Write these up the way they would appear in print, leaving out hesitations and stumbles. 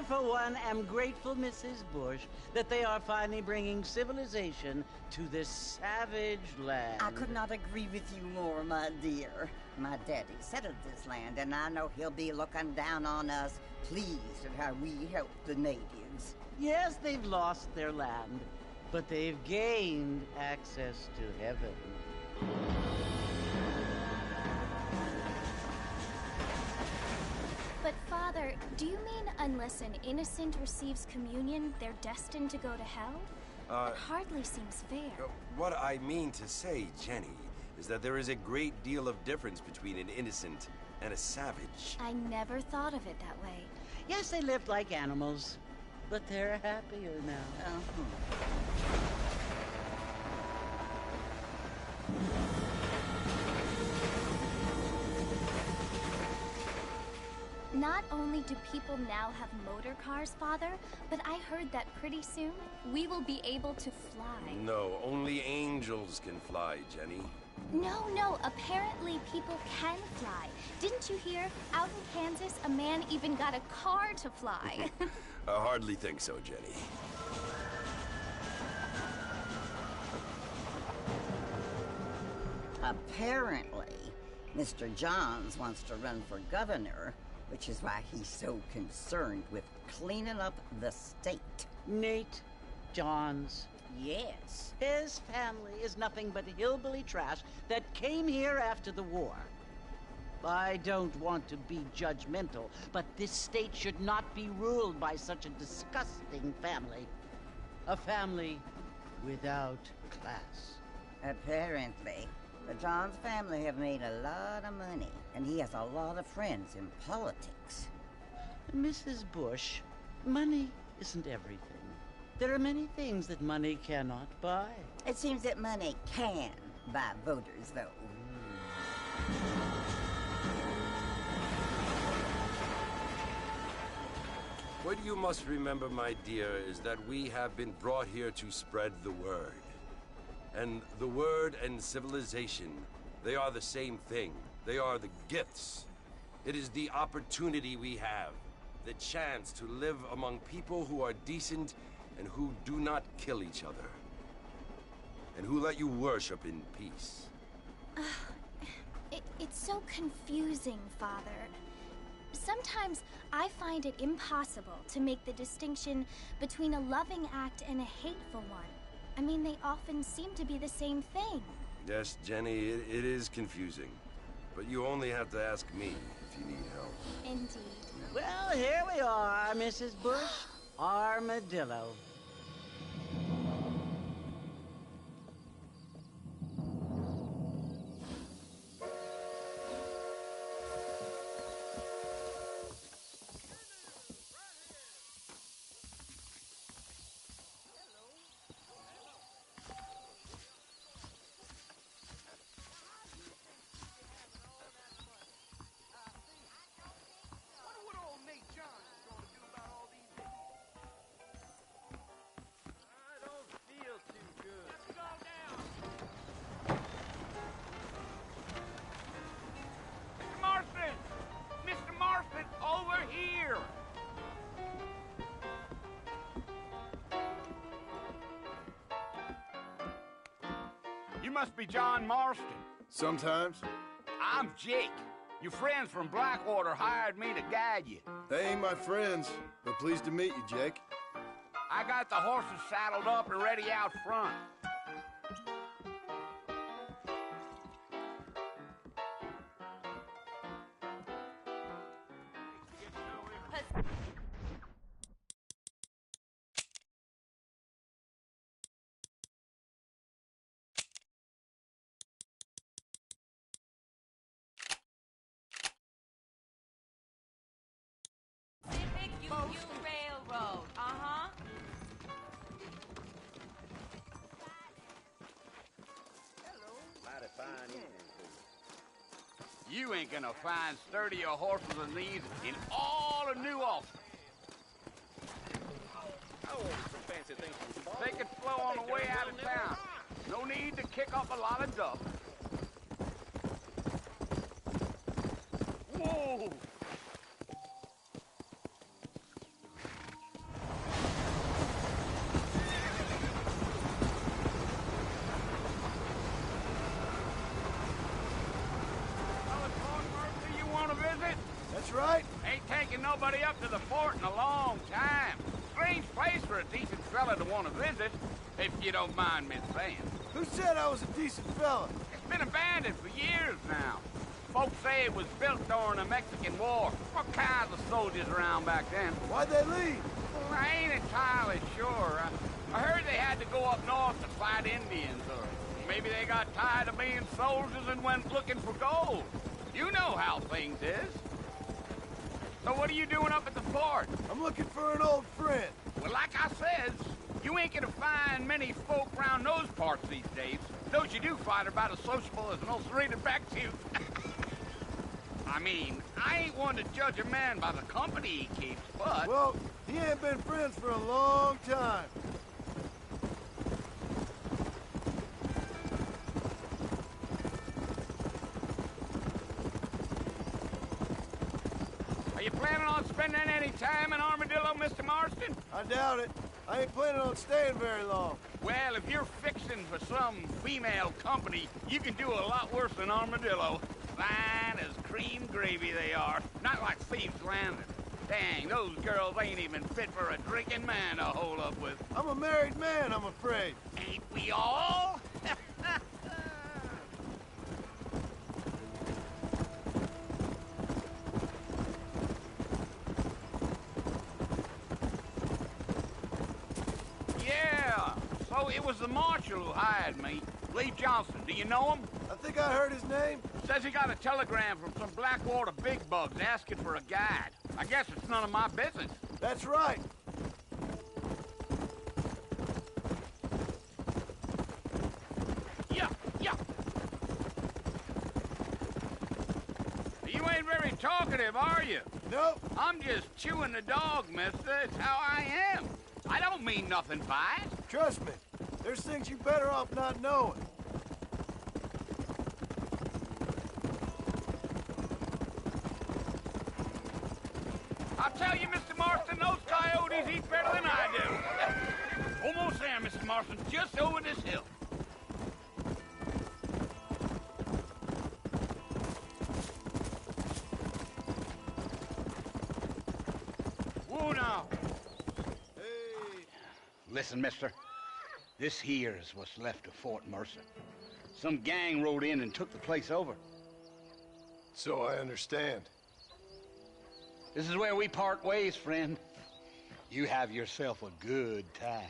I, for one, am grateful, Mrs. Bush, that they are finally bringing civilization to this savage land. I could not agree with you more, my dear. My daddy settled this land, and I know he'll be looking down on us, pleased at how we help the natives. Yes, they've lost their land, but they've gained access to heaven. But Father, do you mean unless an innocent receives communion, they're destined to go to hell? That hardly seems fair. What I mean to say, Jenny, is that there is a great deal of difference between an innocent and a savage. I never thought of it that way. Yes, they lived like animals, but they're happier now. Not only do people now have motor cars, Father, but I heard that pretty soon we will be able to fly. No, only angels can fly, Jenny. No, apparently people can fly. Didn't you hear? Out in Kansas, a man even got a car to fly. I hardly think so, Jenny. Apparently, Mr. Johns wants to run for governor, which is why he's so concerned with cleaning up the state. Nate Johns. Yes. His family is nothing but hillbilly trash that came here after the war. I don't want to be judgmental, but this state should not be ruled by such a disgusting family. A family without class. Apparently. The Johns family have made a lot of money, and he has a lot of friends in politics. Mrs. Bush, money isn't everything. There are many things that money cannot buy. It seems that money can buy voters, though. What you must remember, my dear, is that we have been brought here to spread the word. And the word and civilization, they are the same thing. They are the gifts. It is the opportunity we have, the chance to live among people who are decent and who do not kill each other, and who let you worship in peace. It's so confusing, Father. Sometimes I find it impossible to make the distinction between a loving act and a hateful one. I mean, they often seem to be the same thing. Yes, Jenny, it is confusing. But you only have to ask me if you need help. Indeed. Well, here we are, Mrs. Bush. Armadillo. You must be John Marston. Sometimes. I'm Jake. Your friends from Blackwater hired me to guide you. They ain't my friends, but pleased to meet you, Jake. I got the horses saddled up and ready out front. Railroad, Mighty fine evening. You ain't gonna find sturdier horses than these in all of New Ulster. I ordered some fancy things from the bar. They could flow on the way out of town. No need to kick up a lot of dust. Whoa! That's right. Ain't taken nobody up to the fort in a long time. Strange place for a decent fella to want to visit, if you don't mind me saying. Who said I was a decent fella? It's been abandoned for years now. Folks say it was built during the Mexican War. All kinds of soldiers around back then. Why'd they leave? Well, I ain't entirely sure. I heard they had to go up north to fight Indians, or maybe they got tired of being soldiers and went looking for gold. You know how things is. So what are you doing up at the fort? I'm looking for an old friend. Well, like I says, you ain't gonna find many folk around those parts these days. Those you do find are about as sociable as an old serrated back tooth. I mean, I ain't one to judge a man by the company he keeps, but... Well, he ain't been friends for a long time. Are you planning on spending any time in Armadillo, Mr. Marston? I doubt it. I ain't planning on staying very long. Well, if you're fixing for some female company, you can do a lot worse than Armadillo. Fine as cream gravy they are. Not like Thieves Landing. Dang, those girls ain't even fit for a drinking man to hold up with. I'm a married man, I'm afraid. Ain't we all? Yeah, so it was the marshal who hired me. Lee Johnson, do you know him? I think I heard his name. Says he got a telegram from some Blackwater big bugs asking for a guide. I guess it's none of my business. That's right. Yeah, yeah. You ain't very talkative, are you? Nope. I'm just chewing the dog, mister. It's how I am. I don't mean nothing by it. Trust me. There's things you better off not knowing. I'll tell you, Mr. Marston, those coyotes eat better than I do. Almost there, Mr. Marston. Just over this hill. Whoa, now. Hey. Listen, mister. This here is what's left of Fort Mercer. Some gang rode in and took the place over. So I understand. This is where we part ways, friend. You have yourself a good time.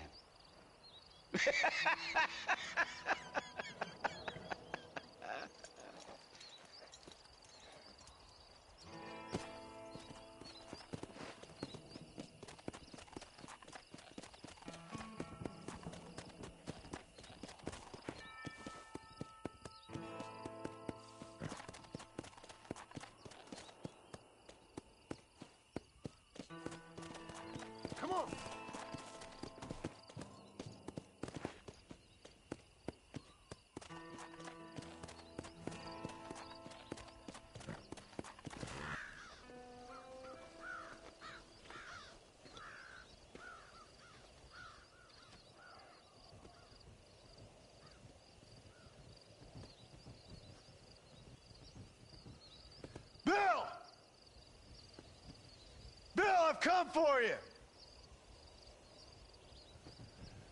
Come on. Bill! Bill, I've come for you!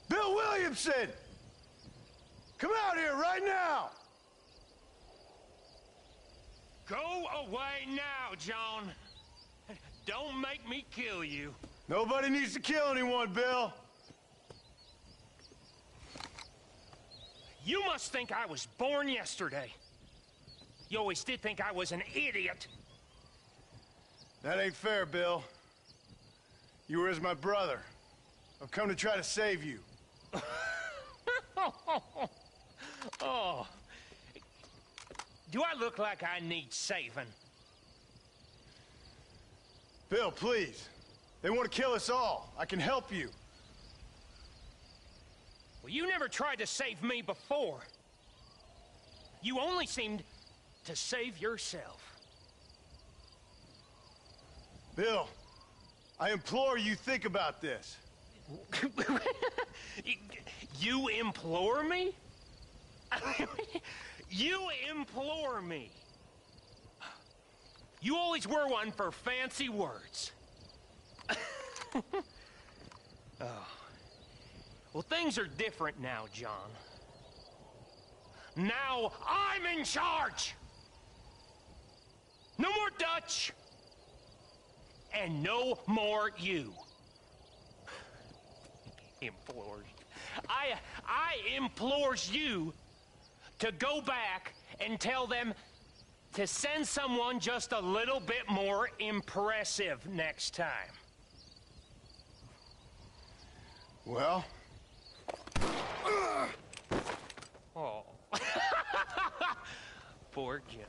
Bill Williamson! Come out here right now! Go away now, John. Don't make me kill you. Nobody needs to kill anyone, Bill. You must think I was born yesterday. You always did think I was an idiot. That ain't fair, Bill. You were as my brother. I've come to try to save you. Oh. Do I look like I need saving? Bill, please. They want to kill us all. I can help you. Well, you never tried to save me before. You only seemed to save yourself. Bill, I implore you think about this. You implore me? You implore me? You always were one for fancy words. Oh. Well, things are different now, John. Now I'm in charge! No more Dutch! And no more you. Implores. I implores you to go back and tell them to send someone just a little bit more impressive next time. Well? Oh. Poor John.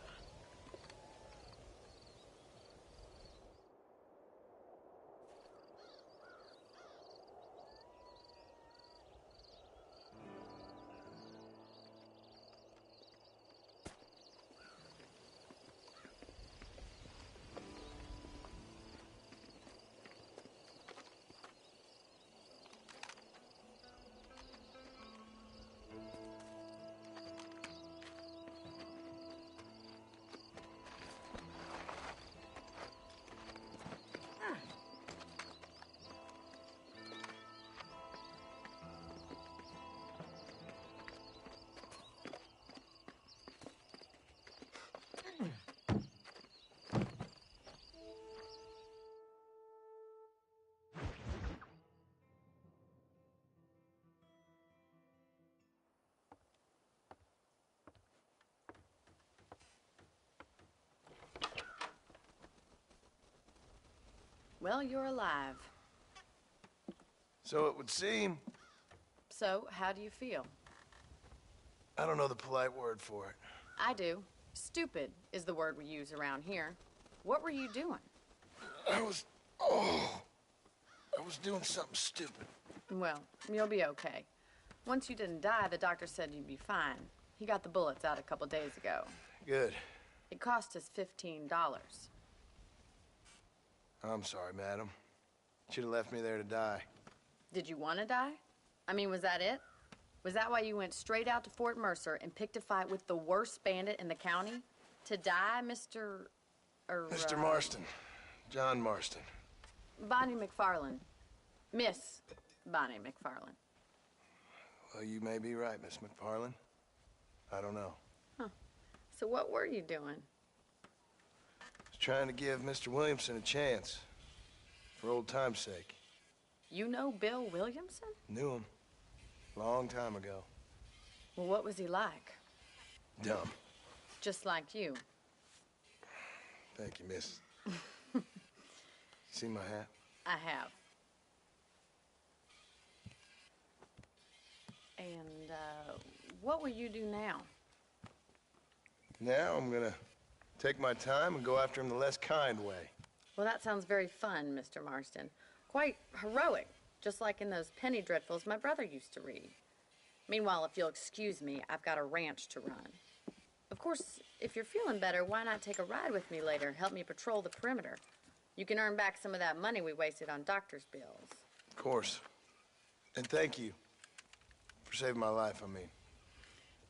Well, you're alive. So it would seem. So, how do you feel? I don't know the polite word for it. I do. Stupid is the word we use around here. What were you doing? I was doing something stupid. Well, you'll be okay. Once you didn't die, the doctor said you'd be fine. He got the bullets out a couple days ago. Good. It cost us $15. I'm sorry, madam. Should have left me there to die. Did you want to die? I mean, was that it? Was that why you went straight out to Fort Mercer and picked a fight with the worst bandit in the county? To die, Mr. Mr. Marston. John Marston. Bonnie McFarland. Miss Bonnie McFarland. Well, you may be right, Miss McFarland. I don't know. Huh. So what were you doing? I was trying to give Mr. Williamson a chance. For old time's sake. You know Bill Williamson? Knew him. Long time ago. Well, what was he like? Dumb. Just like you. Thank you, miss. You see my hat? I have. And, what will you do now? Now I'm gonna take my time and go after him the less kind way. Well, that sounds very fun, Mr. Marston. Quite heroic, just like in those penny dreadfuls my brother used to read. Meanwhile, if you'll excuse me, I've got a ranch to run. Of course, if you're feeling better, why not take a ride with me later? Help me patrol the perimeter. You can earn back some of that money we wasted on doctor's bills. Of course. And thank you for saving my life, I mean.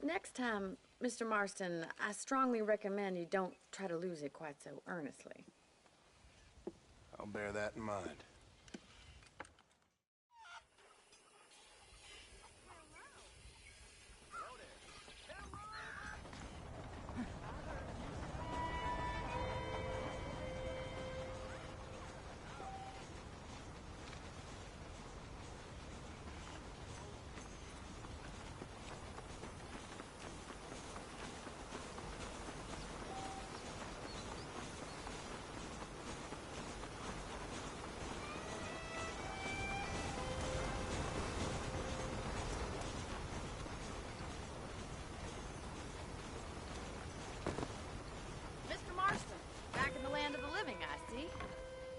Next time, Mr. Marston, I strongly recommend you don't try to lose it quite so earnestly. I'll bear that in mind.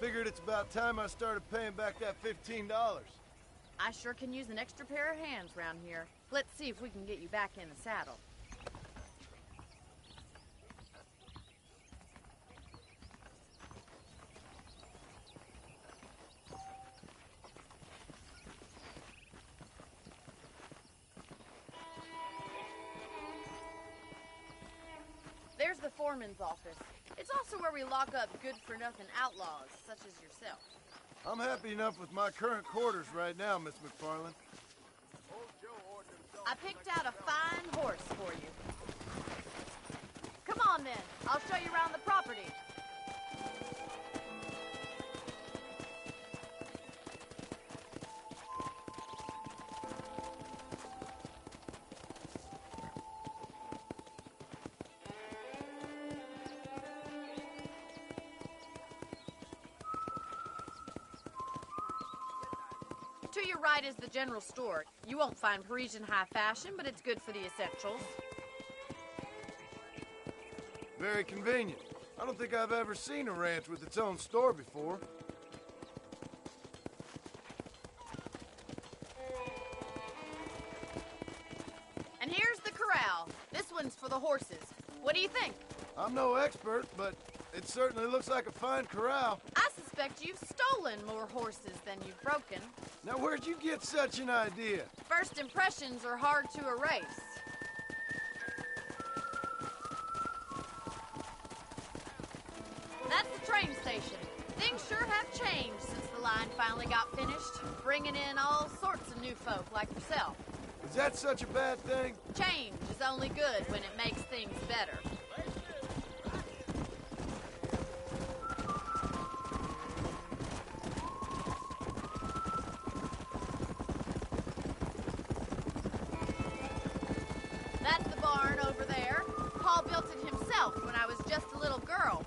Figured it's about time I started paying back that $15. I sure can use an extra pair of hands around here. Let's see if we can get you back in the saddle. There's the foreman's office. It's also where we lock up good-for-nothing outlaws, such as yourself. I'm happy enough with my current quarters right now, Miss McFarland. I picked out a fine horse for you. Come on, then. I'll show you around the property. To your right is the general store. You won't find Parisian high fashion, but it's good for the essentials. Very convenient. I don't think I've ever seen a ranch with its own store before. And here's the corral. This one's for the horses. What do you think? I'm no expert, but it certainly looks like a fine corral. I suspect you've stolen more horses than you've broken. Now, where'd you get such an idea? First impressions are hard to erase. That's the train station. Things sure have changed since the line finally got finished, bringing in all sorts of new folk like yourself. Is that such a bad thing? Change is only good when it makes things better. That's the barn over there. Paul built it himself when I was just a little girl.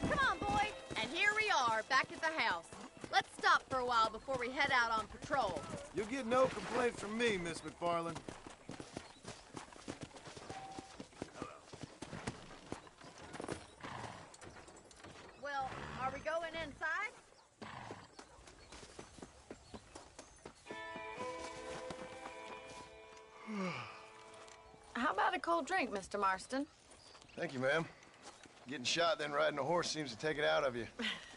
Come on, boy. And here we are, back at the house. Let's stop for a while before we head out on patrol. You'll get no complaints from me, Miss McFarland. Well, are we going inside? How about a cold drink, Mr. Marston? Thank you, ma'am. Getting shot, then riding a horse seems to take it out of you.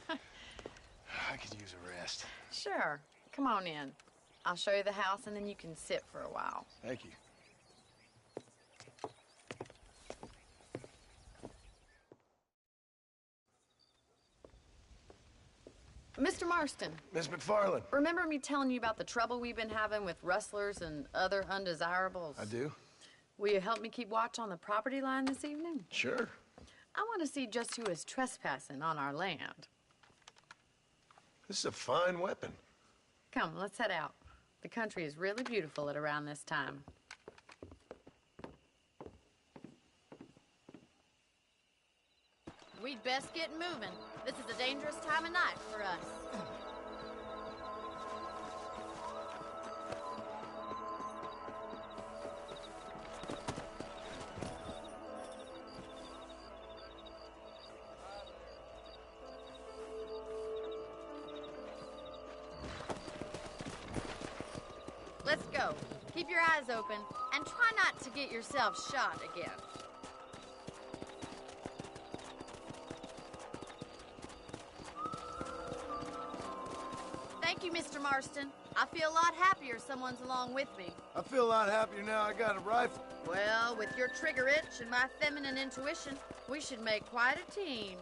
I could use a rest. Sure. Come on in. I'll show you the house, and then you can sit for a while. Thank you. Mr. Marston. Miss McFarland. Remember me telling you about the trouble we've been having with rustlers and other undesirables? I do. Will you help me keep watch on the property line this evening? Sure. I want to see just who is trespassing on our land. This is a fine weapon. Come, let's head out. The country is really beautiful at around this time. We'd best get moving. This is a dangerous time of night for us. Let's go. Keep your eyes open and try not to get yourself shot again. Thank you, Mr. Marston. I feel a lot happier someone's along with me. I feel a lot happier now I got a rifle. Well, with your trigger itch and my feminine intuition, we should make quite a team.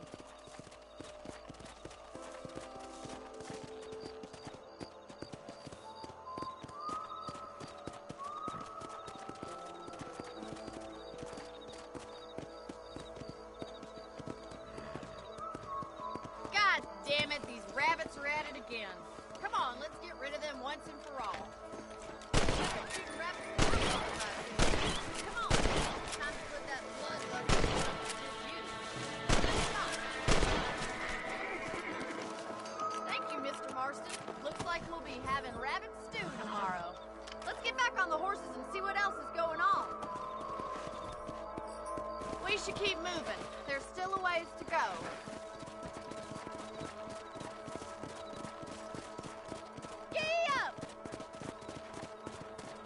God damn it, these rabbits are at it again. Come on, let's get rid of them once and for all. Shooting rabbits. Come on, time to put that bloodlust to use. Thank you, Mr. Marston. Looks like we'll be having rabbit stew tomorrow. Let's get back on the horses and see what else is going on. We should keep moving. There's still a ways to go.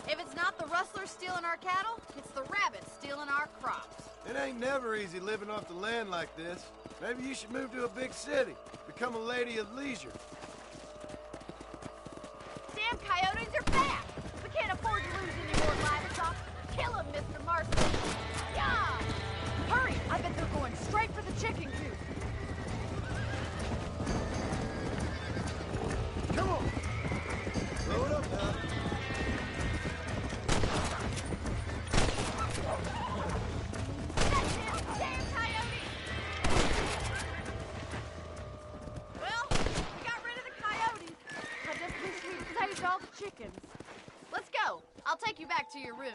If it's not the rustlers stealing our cattle, it's the rabbits stealing our crops. It ain't never easy living off the land like this. Maybe you should move to a big city. Become a lady of leisure. Damn coyotes are back! We can't afford Let's go. I'll take you back to your room.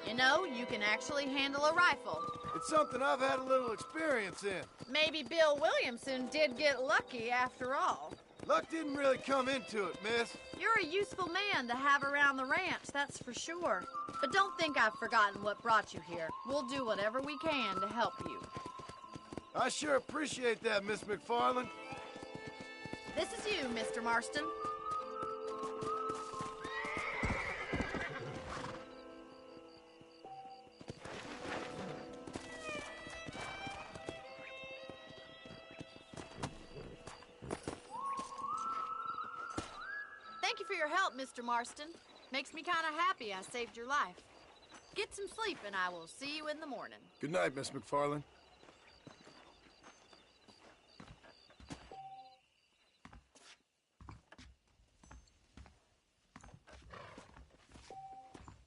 You know, you can actually handle a rifle. It's something I've had a little experience in. Maybe Bill Williamson did get lucky after all. Luck didn't really come into it, miss. You're a useful man to have around the ranch, that's for sure. But don't think I've forgotten what brought you here. We'll do whatever we can to help you. I sure appreciate that, Miss McFarland. This is you, Mr. Marston. Thank you for your help, Mr. Marston. Makes me kind of happy I saved your life. Get some sleep and I will see you in the morning. Good night, Miss McFarland.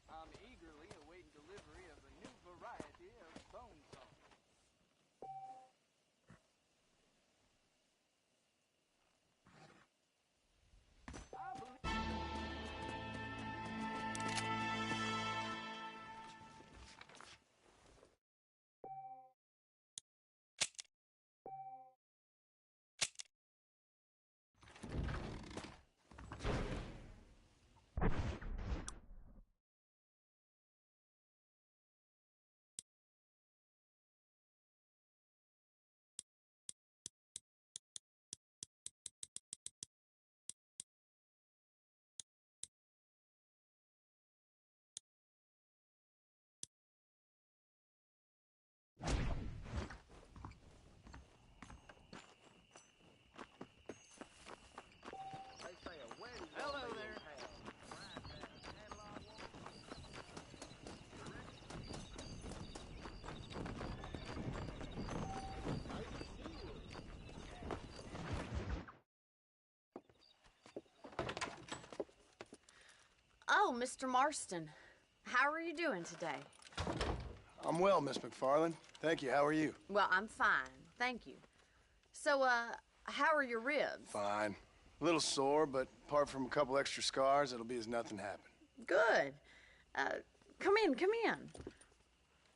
I'm eagerly awaiting delivery of a new variety of bone saw. Hello there. Oh, Mr. Marston. How are you doing today? I'm well, Miss McFarland. Thank you. How are you? Well, I'm fine. Thank you. So, how are your ribs? Fine. A little sore, but apart from a couple extra scars, it'll be as nothing happened. Good. Come in.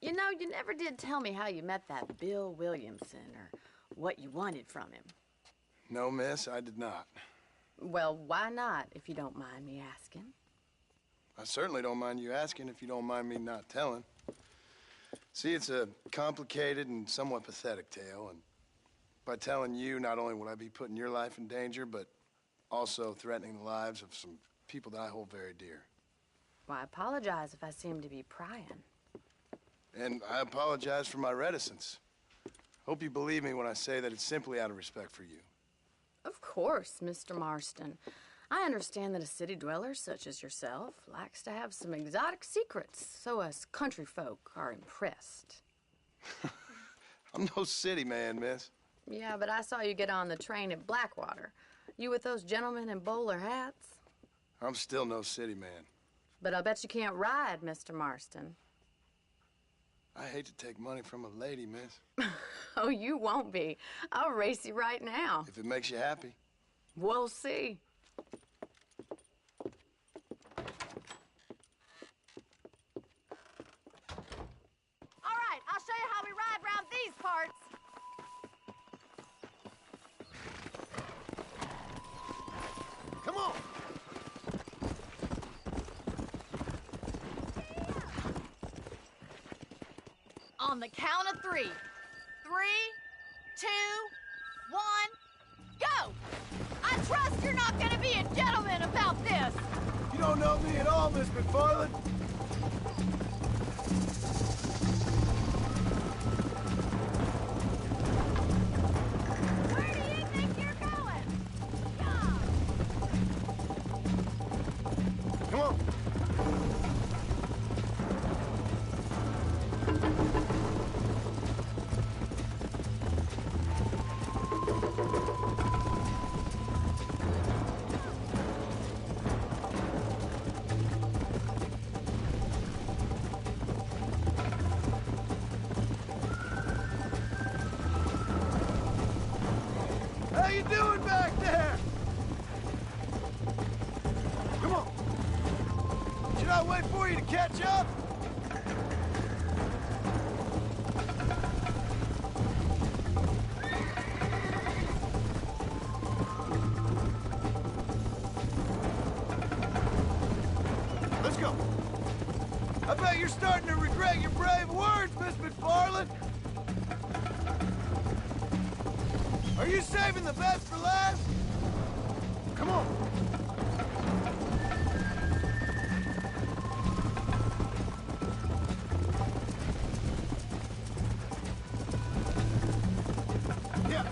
You know, you never did tell me how you met that Bill Williamson or what you wanted from him. No, miss, I did not. Well, why not, if you don't mind me asking? I certainly don't mind you asking if you don't mind me not telling. See, it's a complicated and somewhat pathetic tale, and by telling you, not only would I be putting your life in danger, but also threatening the lives of some people that I hold very dear. Well, I apologize if I seem to be prying. And I apologize for my reticence. Hope you believe me when I say that it's simply out of respect for you. Of course, Mr. Marston. I understand that a city dweller such as yourself likes to have some exotic secrets, so us country folk are impressed. I'm no city man, miss. Yeah, but I saw you get on the train at Blackwater. You with those gentlemen in bowler hats? I'm still no city man. But I bet you can't ride, Mr. Marston. I hate to take money from a lady, miss. Oh, you won't be. I'll race you right now. If it makes you happy. We'll see. All right, I'll show you how we ride round these parts. Come on! On the count of 3. 3, 2, 1, go! I trust you're not gonna be a gentleman about this. You don't know me at all, Miss McFarland. Where do you think you're going? Yeah. Come on. you doing back there? Come on. Should I wait for you to catch up? Let's go. I bet you're starting to regret your brave words, Miss McFarland. Are you saving the best for last? Come on. Yeah.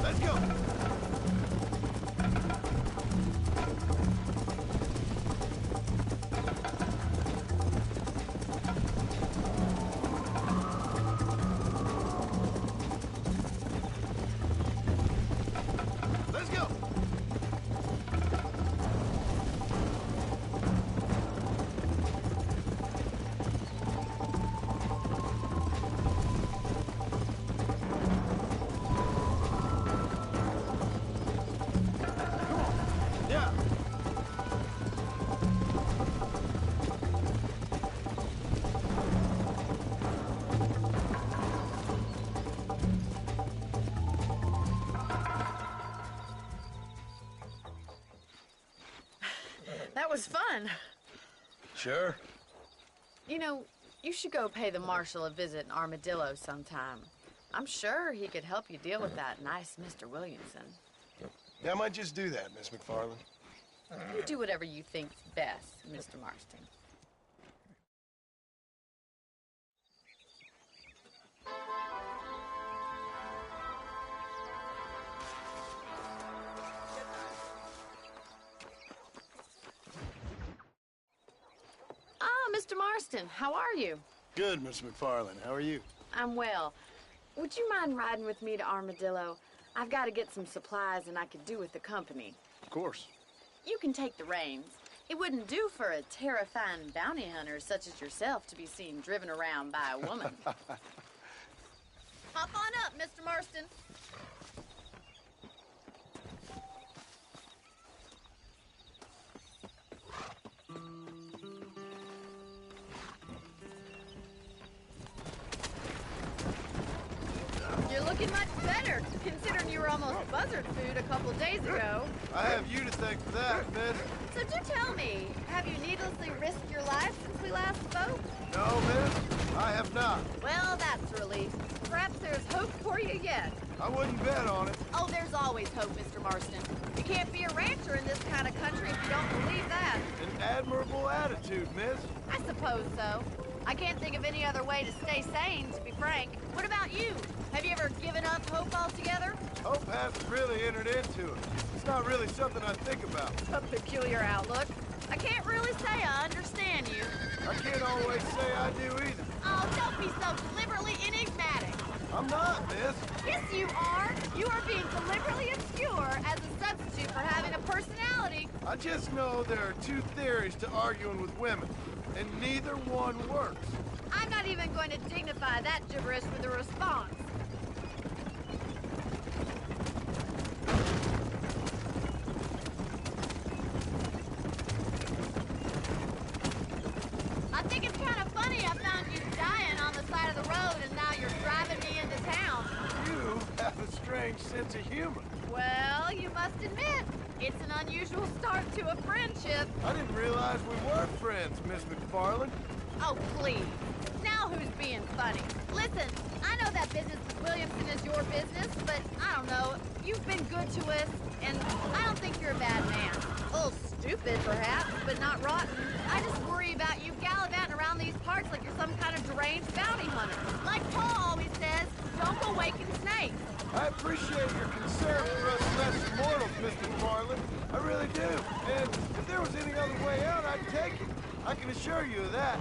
Let's go. Let's go. Come on. Yeah. That was fun. Sure. You know, you should go pay the marshal a visit in Armadillo sometime. I'm sure he could help you deal with that nice Mr. Williamson. Yeah, I might just do that, Miss McFarland. You do whatever you think's best, Mr. Marston. Ah, Mr. Marston, how are you? Good, Miss McFarland. How are you? I'm well. Would you mind riding with me to Armadillo? I've got to get some supplies and I could do with the company. Of course. You can take the reins. It wouldn't do for a terrifying bounty hunter such as yourself to be seen driven around by a woman. Hop on up, Mr. Marston. You're looking much better, considering you were almost buzzard food a couple days ago. I have you to thank for that, Miss. So do tell me, have you needlessly risked your life since we last spoke? No, Miss, I have not. Well, that's a relief. Perhaps there's hope for you yet. I wouldn't bet on it. Oh, there's always hope, Mr. Marston. You can't be a rancher in this kind of country if you don't believe that. An admirable attitude, Miss. I suppose so. I can't think of any other way to stay sane, to be frank. What about you? Have you ever given up hope altogether? Hope hasn't really entered into it. It's not really something I think about. A peculiar outlook. I can't really say I understand you. I can't always say I do either. Oh, don't be so deliberately enigmatic. I'm not, Miss. Yes, you are. You are being deliberately obscure as a substitute for having a personality. I just know there are two theories to arguing with women, and neither one works. I'm not even going to dignify that gibberish with a response. I think it's kind of funny I found you dying on the side of the road and now you're driving me into town. You have a strange sense of humor. Well, you must admit, it's an unusual start to a friendship. I didn't realize we were friends, Miss McFarland. Oh, please. Now who's being funny? Listen, I know that business with Williamson is your business, but I don't know. You've been good to us, and I don't think you're a bad man. A little stupid, perhaps, but not rotten. I just worry about you gallivanting around these parts like you're some kind of deranged bounty hunter. Like Paul always says, don't go waking snakes. I appreciate your concern for us lesser mortals, Miss McFarland. I really do. And if there was any other way out, I'd take it. I can assure you of that.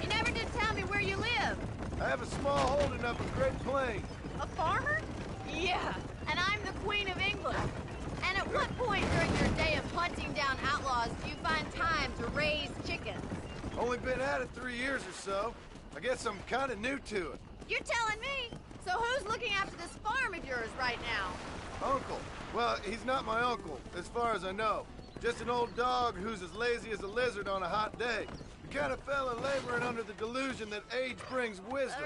You never did I have a small holding up in Great Plains. A farmer? Yeah, and I'm the Queen of England. And at what point during your day of hunting down outlaws do you find time to raise chickens? Only been at it 3 years or so. I guess I'm kind of new to it. You're telling me? So who's looking after this farm of yours right now? Uncle. Well, he's not my uncle, as far as I know. Just an old dog who's as lazy as a lizard on a hot day. The kind of fella laboring under the delusion that age brings wisdom.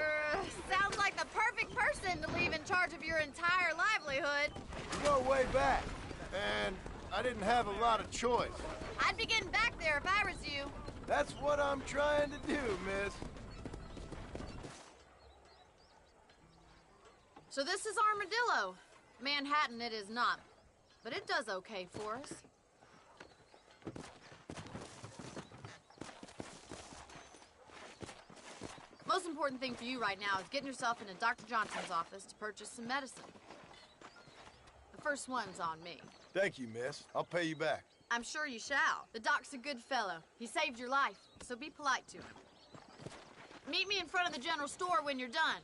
Sounds like the perfect person to leave in charge of your entire livelihood. We go way back, and I didn't have a lot of choice. I'd be getting back there if I was you. That's what I'm trying to do, miss. So this is Armadillo. Manhattan it is not, but it does okay for us. Most important thing for you right now is getting yourself into Dr. Johnson's office to purchase some medicine. The first one's on me. Thank you, miss. I'll pay you back. I'm sure you shall. The doc's a good fellow. He saved your life, so be polite to him. Meet me in front of the general store when you're done.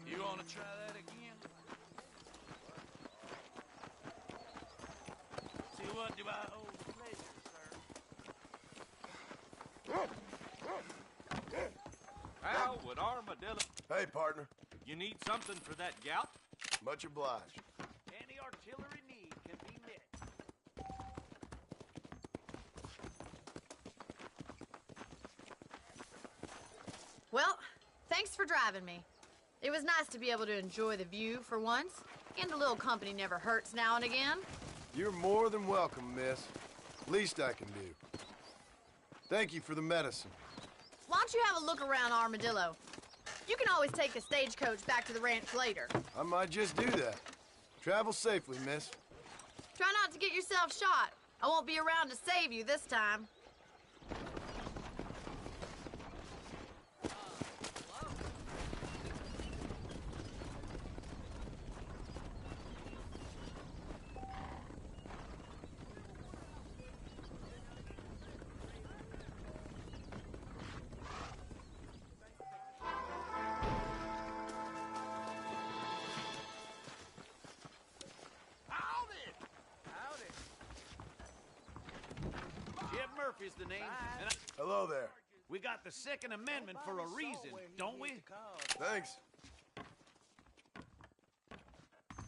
You want to try that again? See, what do I owe the pleasure, sir? How would Armadillo... Hey, partner. You need something for that gout? Much obliged. Any artillery need can be met. Well, thanks for driving me. It was nice to be able to enjoy the view for once, and a little company never hurts now and again. You're more than welcome, miss. Least I can do. Thank you for the medicine. Why don't you have a look around Armadillo? You can always take the stagecoach back to the ranch later. I might just do that. Travel safely, miss. Try not to get yourself shot. I won't be around to save you this time. Murphy's the name. And Hello there. we got the Second Amendment for a reason, don't we? Thanks.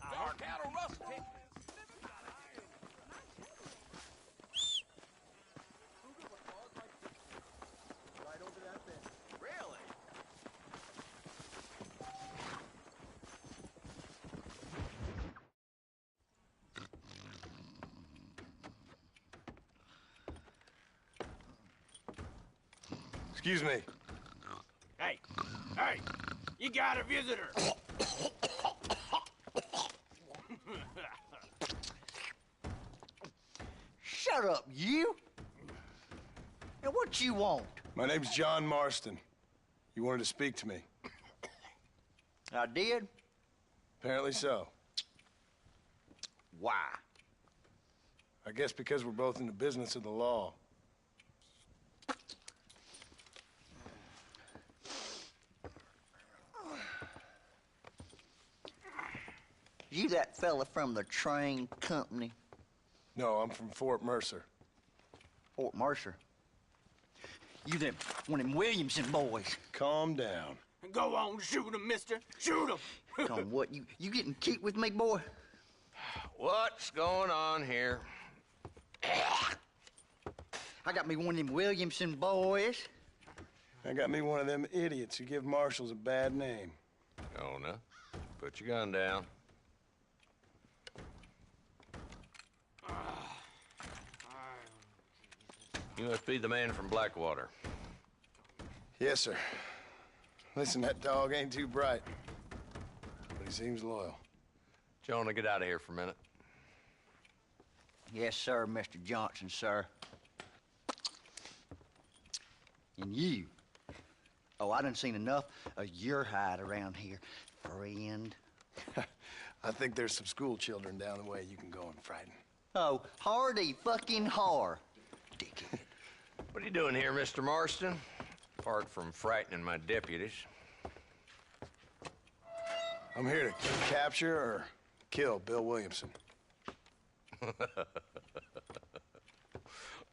Our cattle rustle. Really? Excuse me. Hey, hey, you got a visitor. Shut up, you! Now, what you want? My name's John Marston. You wanted to speak to me. I did? Apparently so. Why? I guess because we're both in the business of the law. You that fella from the train company? No, I'm from Fort Mercer. Fort Mercer? You them, one of them Williamson boys. Calm down. Go on, shoot him, mister. Shoot him. Come on, what, you getting keep with me, boy? What's going on here? I got me one of them Williamson boys. I got me one of them idiots who give marshals a bad name. Oh, no. Put your gun down. You must be the man from Blackwater. Yes, sir. Listen, that dog ain't too bright, but he seems loyal. Jonah, get out of here for a minute. Yes, sir, Mr. Johnson, sir. And you. Oh, I done seen enough of your hide around here, friend. I think there's some school children down the way you can go and frighten. Oh, hardy fucking har. Dickhead. What are you doing here, Mr. Marston? Apart from frightening my deputies. I'm here to capture or kill Bill Williamson.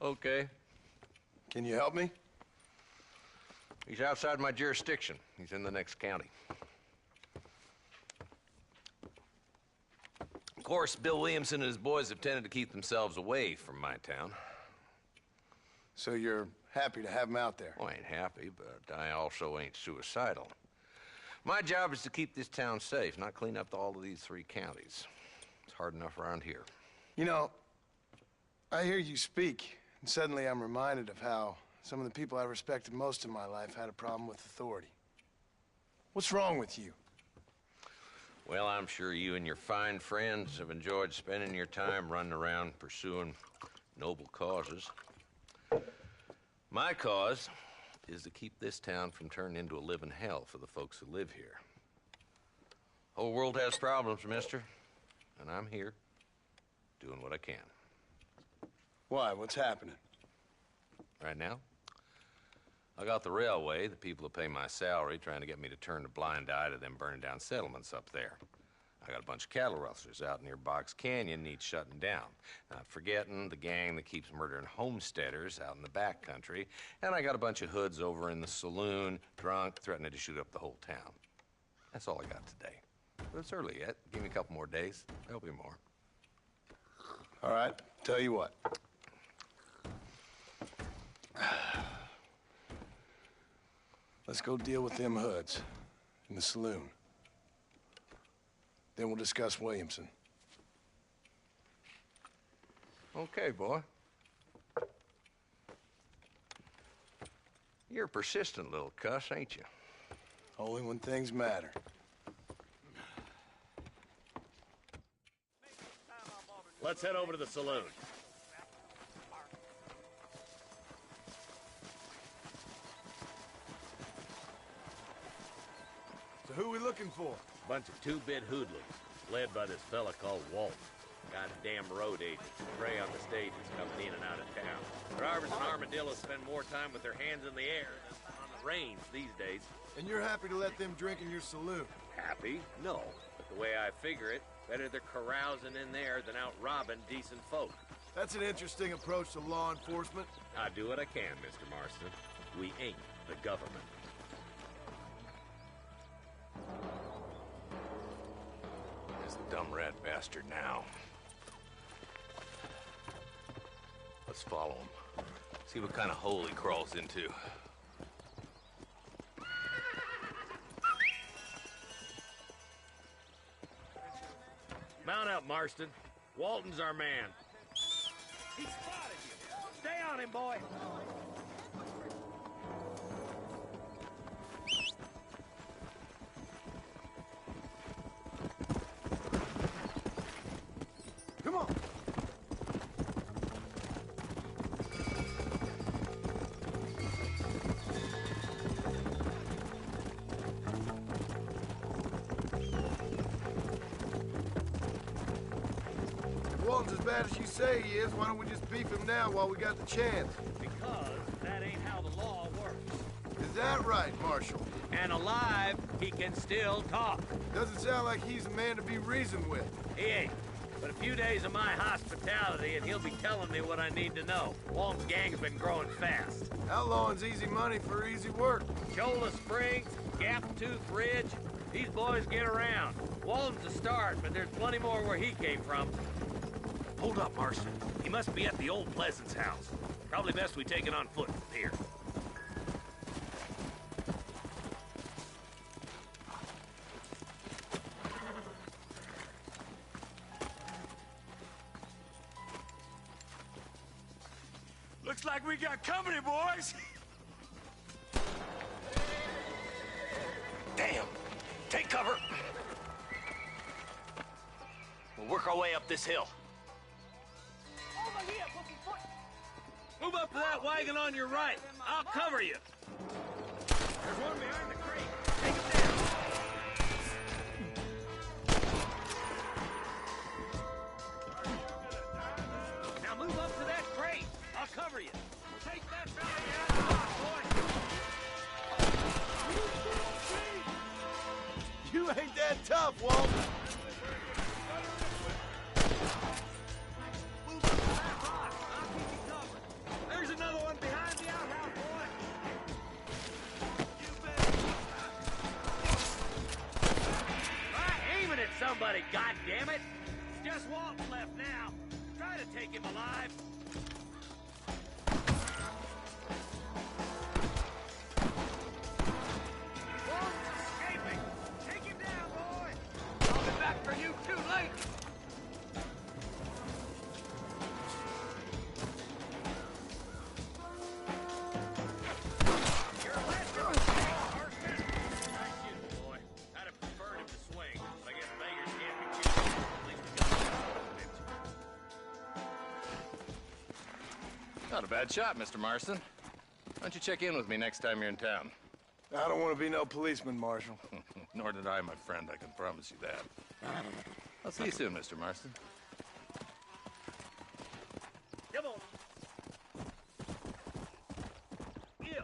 Okay. Can you help me? He's outside my jurisdiction. He's in the next county. Of course, Bill Williamson and his boys have tended to keep themselves away from my town. So you're happy to have him out there? Well, I ain't happy, but I also ain't suicidal. My job is to keep this town safe, not clean up all of these 3 counties. It's hard enough around here. You know, I hear you speak, and suddenly I'm reminded of how some of the people I respected most in my life had a problem with authority. What's wrong with you? Well, I'm sure you and your fine friends have enjoyed spending your time running around pursuing noble causes. My cause is to keep this town from turning into a living hell for the folks who live here. Whole world has problems, mister, and I'm here doing what I can. Why? What's happening? Right now, I got the railway, the people who pay my salary, trying to get me to turn a blind eye to them burning down settlements up there. I got a bunch of cattle rustlers out near Box Canyon needs shutting down. Not forgetting the gang that keeps murdering homesteaders out in the back country. And I got a bunch of hoods over in the saloon, drunk, threatening to shoot up the whole town. That's all I got today. But it's early yet. Give me a couple more days. There'll be more. All right, tell you what. Let's go deal with them hoods in the saloon. Then we'll discuss Williamson. Okay, boy. You're a persistent little cuss, ain't you? Only when things matter. Let's head over to the saloon. So who are we looking for? Bunch of two-bit hoodlums, led by this fella called Walt. Goddamn road agents, prey on the stages coming in and out of town. Drivers and armadillos spend more time with their hands in the air than on the range these days. And you're happy to let them drink in your saloon? Happy? No. But the way I figure it, better they're carousing in there than out robbing decent folk. That's an interesting approach to law enforcement. I do what I can, Mr. Marston. We ain't the government. There's the dumb rat bastard now. Let's follow him. See what kind of hole he crawls into. Mount up, Marston. Walton's our man. He spotted you. Stay on him, boy. Come on. Walton's as bad as you say he is. Why don't we just beef him now while we got the chance? Because that ain't how the law works. Is that right, Marshal? And alive, he can still talk. Doesn't sound like he's a man to be reasoned with. He ain't. But a few days of my hospitality and he'll be telling me what I need to know. Walton's gang's been growing fast. Outlawing's easy money for easy work. Cholla Springs, Gap-Tooth Ridge, these boys get around. Walton's a start, but there's plenty more where he came from. Hold up, Marston. He must be at the old Pleasance house. Probably best we take it on foot from here. Looks like we got company, boys. Damn! Take cover! We'll work our way up this hill. Over here, Move up to that wagon on your right. I'll cover you. There's one behind the crate. Take him down. ain't that tough, Walt. There's another one behind the outhouse, boy. Try aiming at somebody, goddammit! Just Walt's left now. Try to take him alive. Walt's escaping. Take him down, boy. I'll be back for you too late. Not a bad shot, Mr. Marston. Why don't you check in with me next time you're in town? I don't want to be no policeman, Marshal. Nor did I, my friend. I can promise you that. I'll see you soon, Mr. Marston. Come on. Yeah.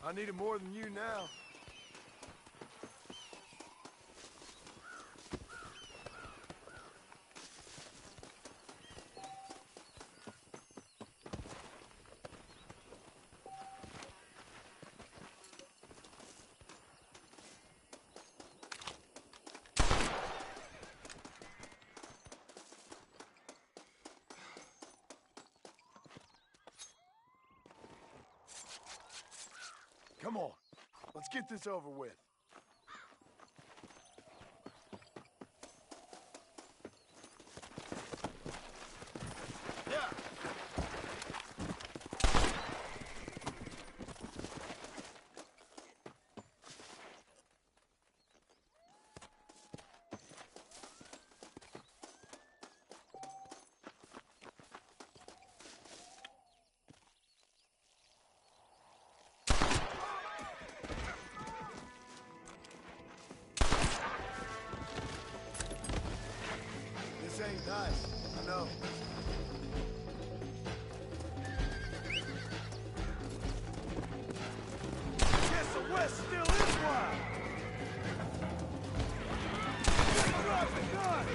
I need it more than you now. Come on, let's get this over with. Yeah. This ain't nice, I know. Guess the West still is wild. Drop the gun!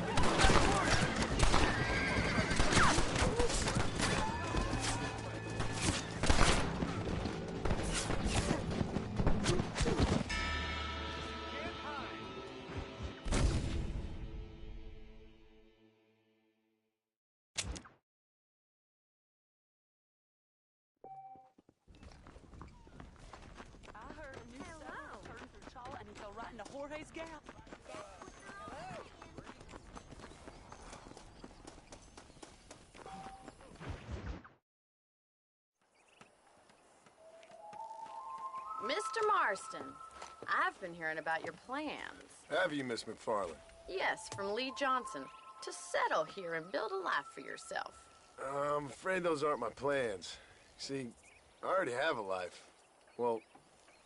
Right into Jorge's Gap. Mr. Marston, I've been hearing about your plans. Have you, Miss McFarland? Yes, from Lee Johnson, to settle here and build a life for yourself. I'm afraid those aren't my plans. See, I already have a life. Well,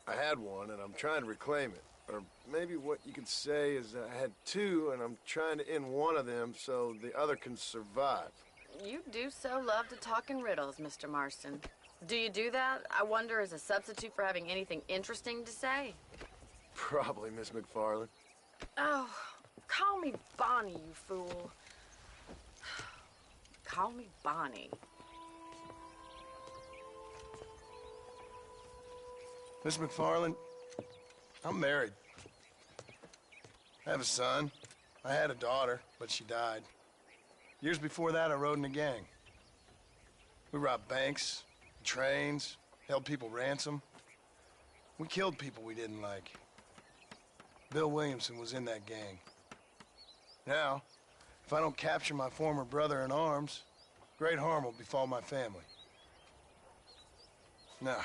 I had one, and I'm trying to reclaim it. Or maybe what you could say is that I had two, and I'm trying to end one of them so the other can survive. You do so love to talk in riddles, Mr. Marston. Do you do that, I wonder, as a substitute for having anything interesting to say? Probably, Miss McFarland. Oh, call me Bonnie, you fool. Call me Bonnie. Miss McFarland, I'm married. I have a son. I had a daughter, but she died. Years before that, I rode in a gang. We robbed banks, trains, held people ransom. We killed people we didn't like. Bill Williamson was in that gang. Now, if I don't capture my former brother in arms, great harm will befall my family. Now,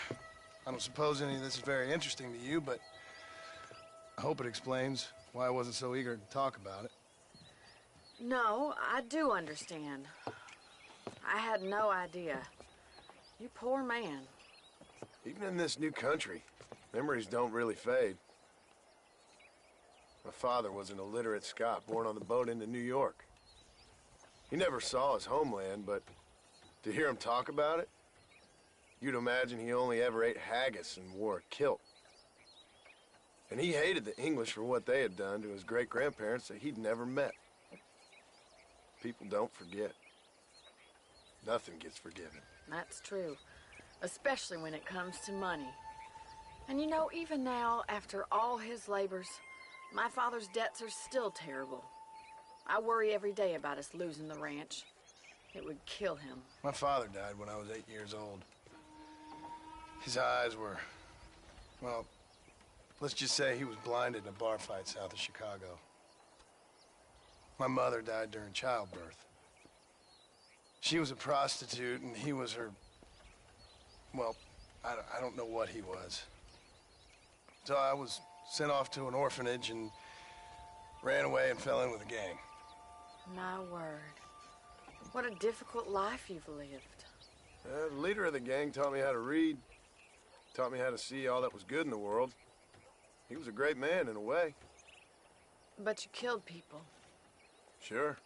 I don't suppose any of this is very interesting to you, but I hope it explains why I wasn't so eager to talk about it. No, I do understand. I had no idea. You poor man. Even in this new country, memories don't really fade. My father was an illiterate Scot born on the boat into New York. He never saw his homeland, but to hear him talk about it, you'd imagine he only ever ate haggis and wore a kilt. And he hated the English for what they had done to his great-grandparents that he'd never met. People don't forget. Nothing gets forgiven. That's true. Especially when it comes to money. And you know, even now, after all his labors, my father's debts are still terrible. I worry every day about us losing the ranch. It would kill him. My father died when I was 8 years old. His eyes were, well, let's just say he was blinded in a bar fight south of Chicago. My mother died during childbirth. She was a prostitute, and he was her... Well, I don't know what he was. So I was sent off to an orphanage and ran away and fell in with a gang. My word. What a difficult life you've lived. The leader of the gang taught me how to read, taught me how to see all that was good in the world. He was a great man in a way. But you killed people. Sure.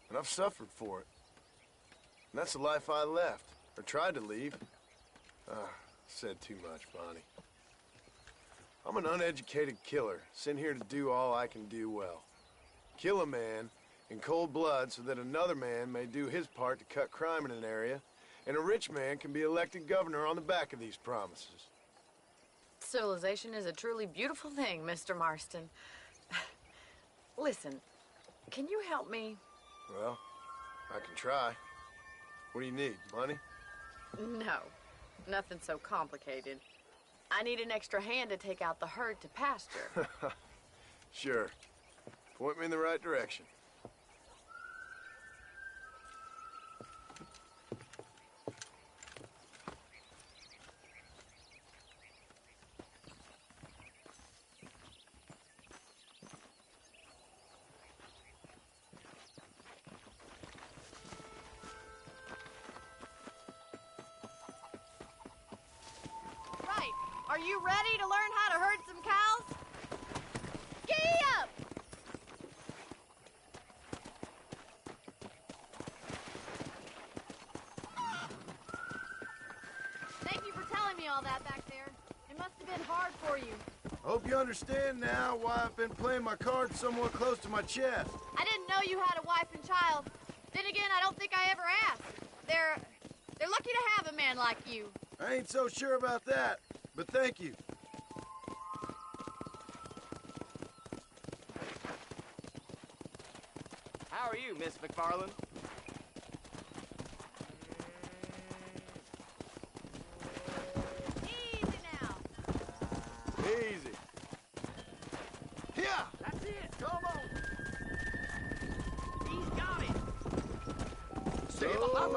And I've suffered for it. And that's the life I left, or tried to leave. Said too much, Bonnie. I'm an uneducated killer, sent here to do all I can do well. Kill a man in cold blood so that another man may do his part to cut crime in an area, and a rich man can be elected governor on the back of these promises. Civilization is a truly beautiful thing, Mr. Marston. Listen, can you help me? Well, I can try. What do you need, money? No, nothing so complicated. I need an extra hand to take out the herd to pasture. Sure. Point me in the right direction. Are you ready to learn how to herd some cows? Gee up! Thank you for telling me all that back there. It must have been hard for you. I hope you understand now why I've been playing my cards somewhat close to my chest. I didn't know you had a wife and child. Then again, I don't think I ever asked. They're lucky to have a man like you. I ain't so sure about that. But thank you. How are you, Miss McFarland? Easy now. Easy. Here! That's it. Come on. He's got it.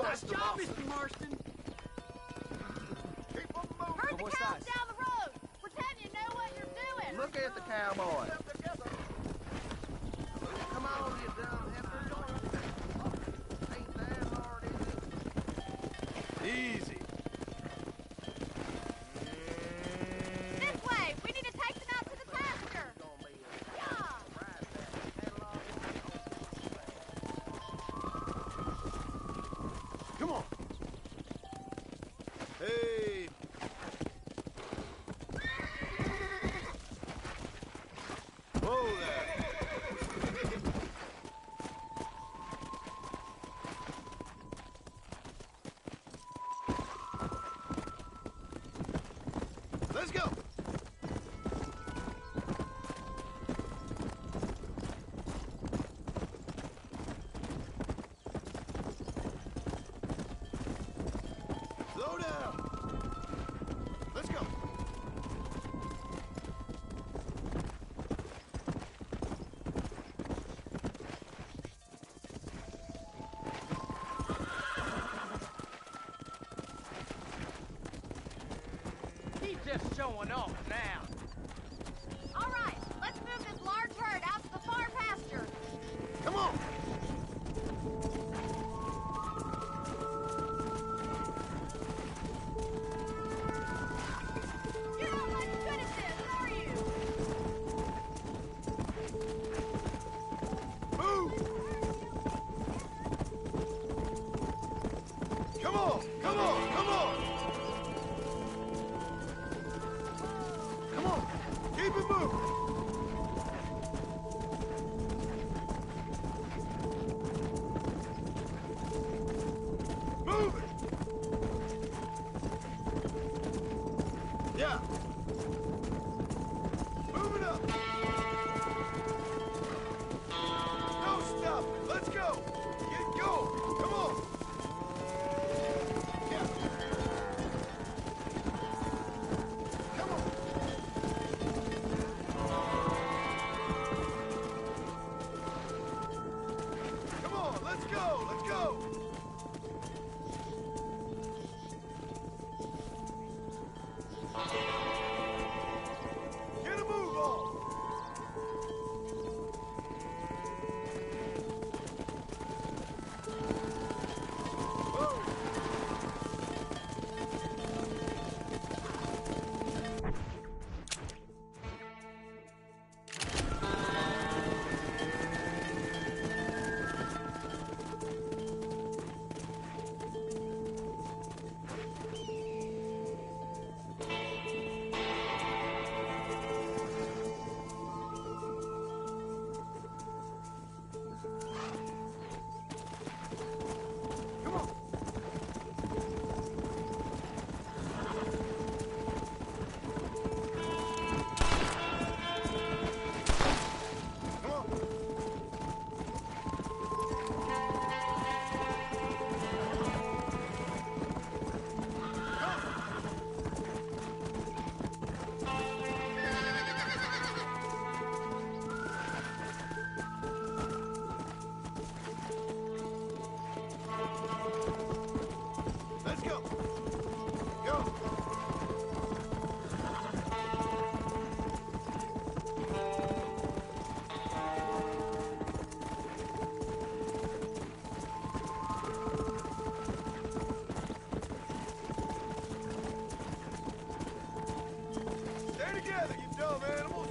Nice job, Mr. Marston. Herd the cows down the road. Pretend you know what you're doing. Look at the cowboy. Come on, you dumb heifer. Ain't that hard, is it? Easy. This way. We need to take them out to the pasture. Yeah. Come on. Hey. Whoa there. Let's go. Slow down. Let's go. He's just showing off now. All right. Let's Keep it moving. Move it. Yeah. Move it up. No stopping. Let's go. Get going. Come on. Yeah. Come on. Come on. Let's go. Let's go. Get a move on. Let's go. Go. Stay together, you dumb animals.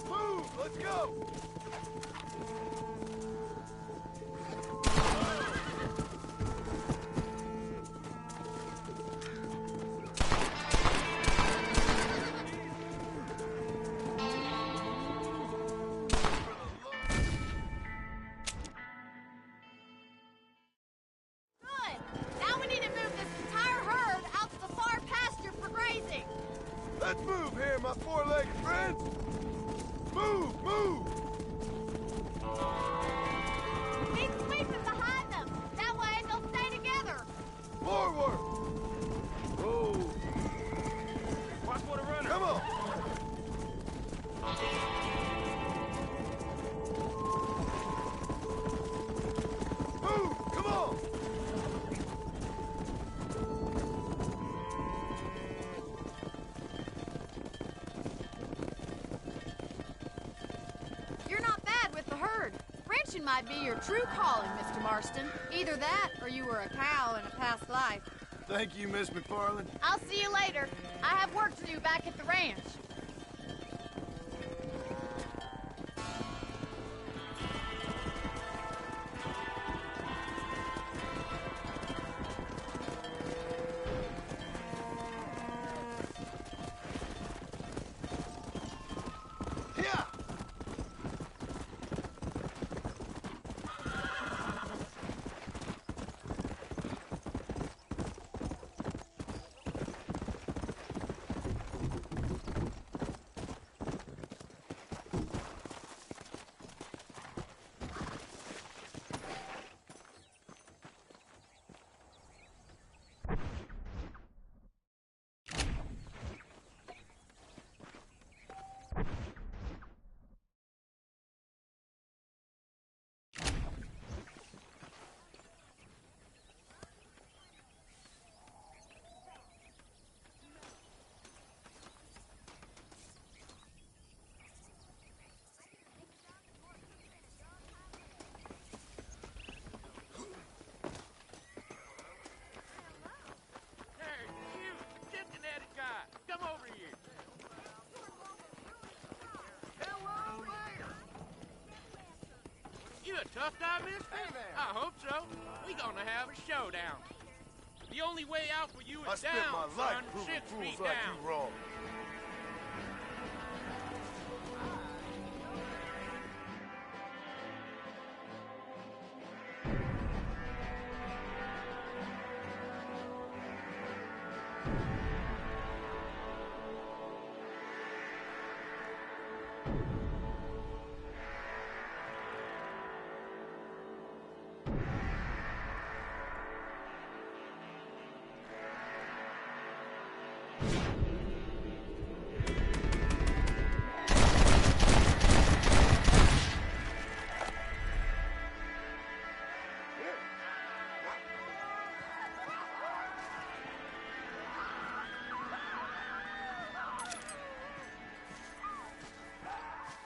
Move, let's go. Good. Now we need to move this entire herd out to the far pasture for grazing. Let's move here, my four-legged friends. Move, move. Keep sweeping behind them. That way they'll stay together. Forward. Whoa. Watch for the runner. Come on. Move, come on. You're not bad with the herd. Ranching might be your true calling, Mr. Marston. Either that, or you were a cow in a past life. Thank you, Miss McFarland. I'll see you later. I have work to do back at the ranch. Yeah. Stuffed Eye Mister? Hey there. I hope so. We gonna have a showdown. The only way out for you I is spent down, my life son. proving 6 fools feet like down. you wrong.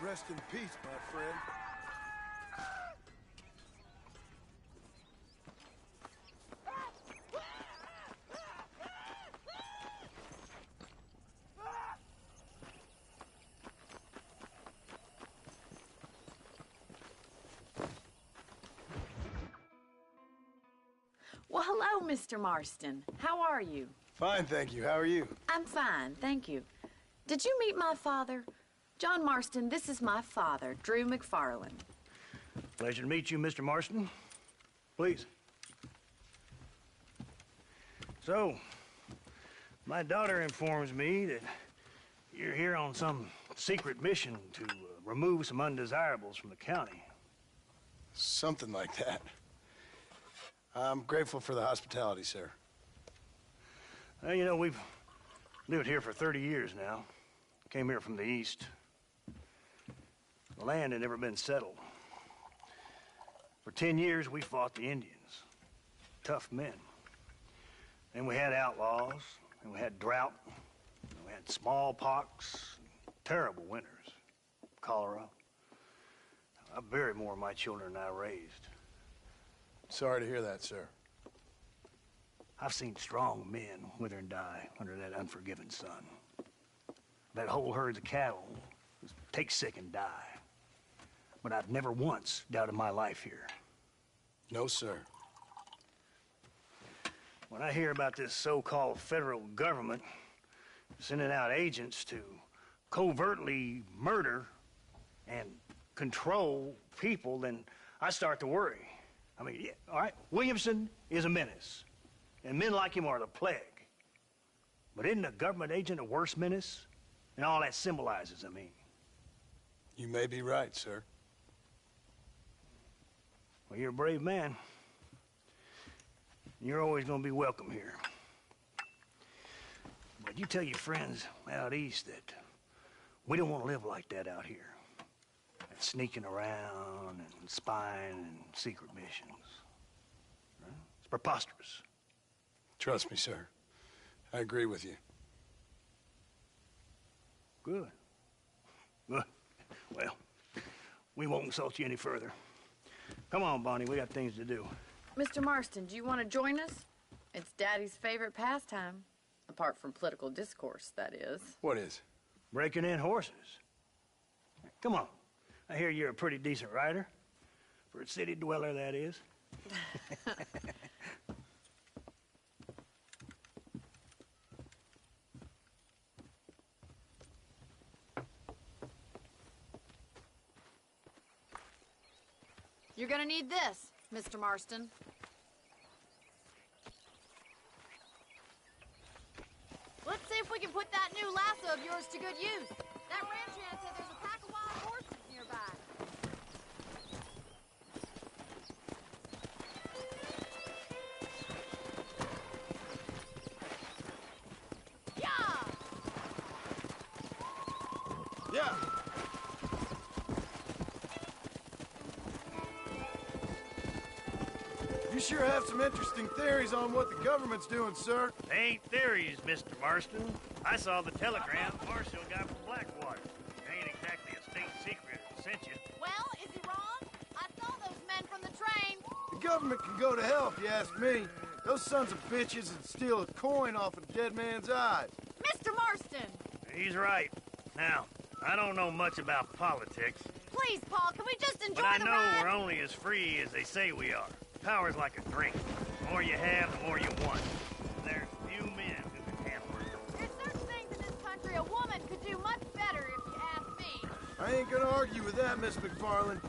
Rest in peace, my friend. Well, hello, Mr. Marston. How are you? Fine, thank you. How are you? I'm fine, thank you. Did you meet my father? John Marston, this is my father, Drew McFarland. Pleasure to meet you, Mr. Marston. Please. So, my daughter informs me that you're here on some secret mission to remove some undesirables from the county. Something like that. I'm grateful for the hospitality, sir. Well, you know, we've lived here for 30 years now. Came here from the east. The land had never been settled. For 10 years, we fought the Indians. Tough men. Then we had outlaws, and we had drought, and we had smallpox, terrible winters, cholera. I buried more of my children than I raised. Sorry to hear that, sir. I've seen strong men wither and die under that unforgiving sun. That whole herds of cattle take sick and die. But I've never once doubted my life here. No, sir. When I hear about this so-called federal government sending out agents to covertly murder and control people, then I start to worry. I mean, yeah, all right, Williamson is a menace, and men like him are the plague. But isn't a government agent a worse menace? And all that symbolizes, I mean. You may be right, sir. Well, you're a brave man. You're always going to be welcome here. But you tell your friends out east that we don't want to live like that out here. That sneaking around and spying and secret missions. Right? It's preposterous. Trust me, sir. I agree with you. Good. Good. Well, we won't insult you any further. Come on, Bonnie, we got things to do. Mr. Marston, do you want to join us? It's Daddy's favorite pastime. Apart from political discourse, that is. What is? Breaking in horses. Come on. I hear you're a pretty decent rider. For a city dweller, that is. You're gonna need this, Mr. Marston. Let's see if we can put that new lasso of yours to good use. That ranch hand said there's a pack of wild horses nearby. Yeah! Yeah! You sure have some interesting theories on what the government's doing, sir. They ain't theories, Mr. Marston. I saw the telegram Marshall got from Blackwater. They ain't exactly a state secret who sent you. Well, is he wrong? I saw those men from the train. The government can go to hell if you ask me. Those sons of bitches would steal a coin off a dead man's eyes. Mr. Marston! He's right. Now, I don't know much about politics, please, Paul, can we just enjoy But I the know ride? we're only as free as they say we are. Power's like a drink. The more you have, the more you want. There's few men who can handle it. There's certain things in this country a woman could do much better, if you ask me. I ain't gonna argue with that, Miss McFarland.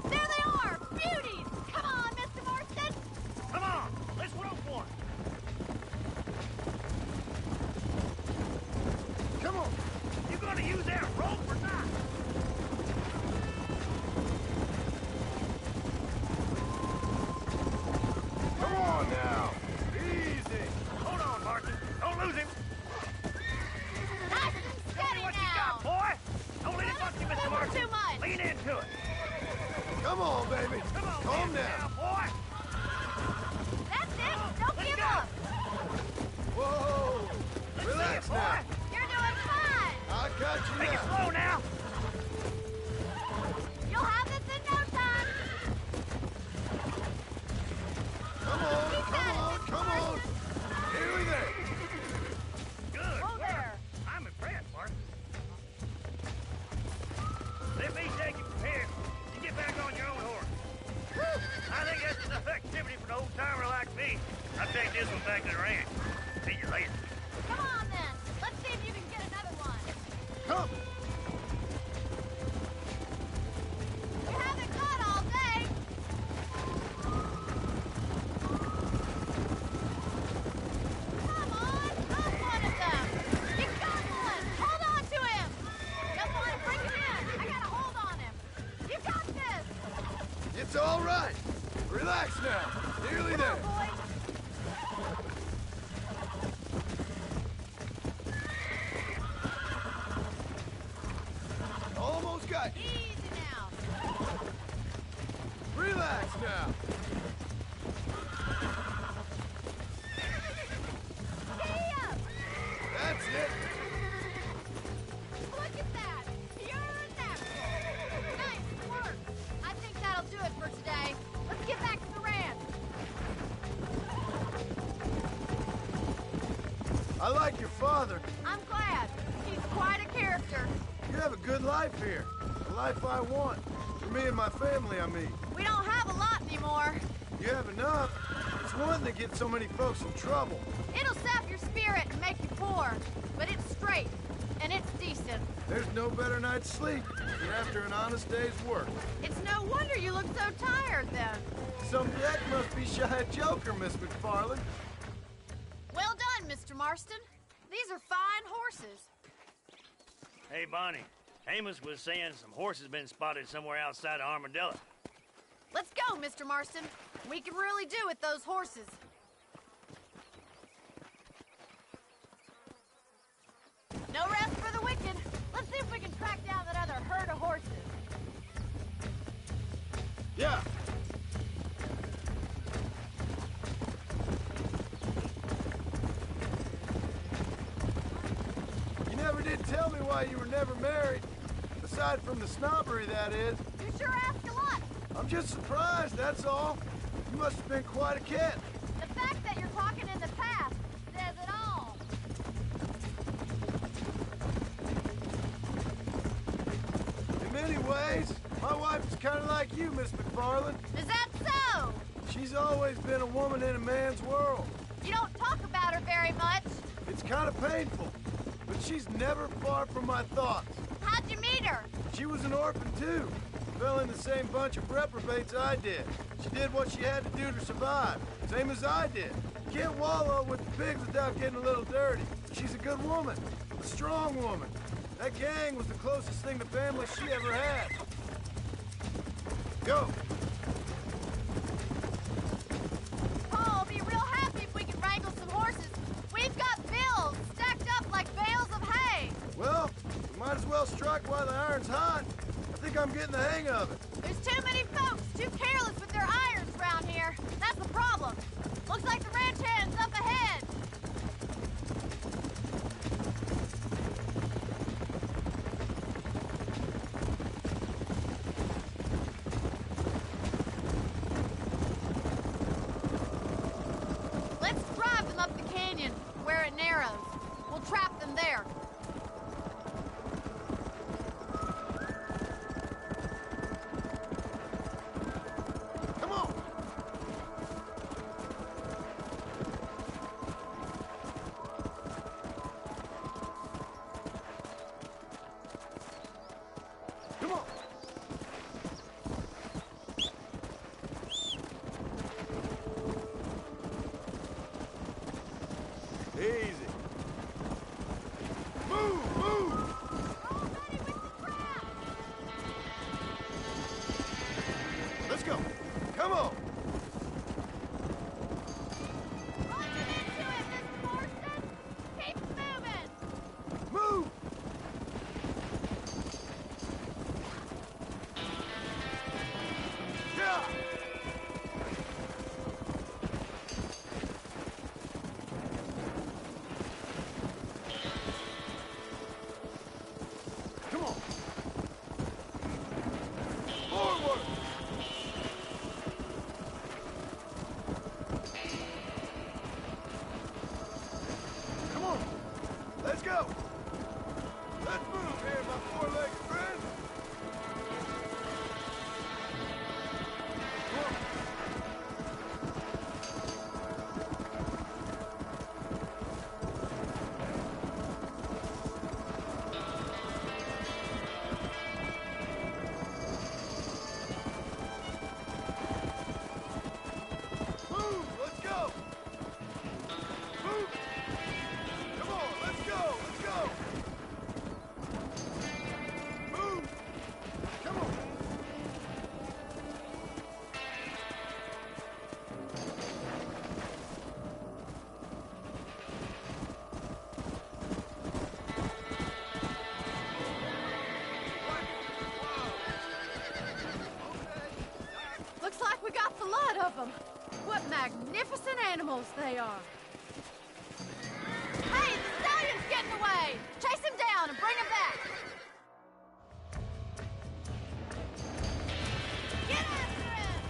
There they are! Beauties! Come on, Mr. Marston! Come on! Let's rope one! Come on! You gonna use that rope or not? Come on now! Easy! Hold on, Martin. Don't lose him. Nice and steady What you now! got, boy? Don't let it bust you, Mr. Martin. Too much! Lean into it. Come on, baby! Come on, Calm man, down! boy. That's it! Don't Let's give go. up! Whoa! Relax boy. now! You're doing fine! I got you Take it now! slow now. You'll have this in no time! Come on! Come on! Come on! Nearly there! Good. Whoa there! I'm impressed, Martin. Let me take you from here. You get back on your own horse. I think that's enough activity for an old-timer like me. I'll take this one back to the ranch. See you later. Come on, then! Let's see if you can get another one! Come! You haven't caught all day! Come on! Up one of them! You got one! Hold on to him! Jump on and bring him in! I got a hold on him! You got this! It's all right! Relax now! Nearly Come there! on, boy! Almost got you! Easy now! Relax now! Giddy up! That's it! Look at that! You're a natural! Nice work! I think that'll do it for today. Let's get back to the ranch. I like your father. I'm glad. He's quite a character. You have a good life here. The life I want. For me and my family, I mean. We don't have a lot anymore. You have enough. It's one that gets so many folks in trouble. It'll sap your spirit and make you poor. But it's straight. And it's decent. There's no better night's sleep than after an honest day's work. It's no wonder you look so tired then. Some deck must be shy of Joker, Miss McFarland. Well done, Mr. Marston. These are fine horses. Hey, Bonnie. Amos was saying some horses been spotted somewhere outside of Armadillo. Let's go, Mr. Marston. We can really do with those horses. No rest for the wicked. Let's see if we can track down that other herd of horses. Yeah. You never did tell me why you were never married. Aside from the snobbery, that is. You sure ask a lot. I'm just surprised, that's all. You must have been quite a kid. The fact that you're talking in the past says it all. In many ways, my wife is kind of like you, Miss McFarland. Is that so? She's always been a woman in a man's world. You don't talk about her very much. It's kind of painful, but she's never far from my thoughts. How'd you meet her? She was an orphan, too. Fell in the same bunch of reprobates I did. She did what she had to do to survive, same as I did. Can't wallow with the pigs without getting a little dirty. She's a good woman, a strong woman. That gang was the closest thing to family she ever had. Go. Paul will be real happy if we can wrangle some horses. We've got bills stacked up like bales of hay. Well, we might as well strike while the iron's hot. I think I'm getting the hang of it. There's too many folks too careless with their irons around here. That's the problem. Looks like the ranch hand's up ahead. where it narrows. We'll trap them there. Come on! Come on! Easy. Move, move! Let's go. Come on. Keep moving! Move! Yeah! Come on. Forward! Come on. Let's go. Let's move here, my four-legged friend. Come on. Move! Let's go! Move! Come on, let's go! Let's go! Move! Come on! Looks like we got the lot of them. What magnificent animals they are. Hey, the stallion's getting away! Chase him down and bring him back! Get after him!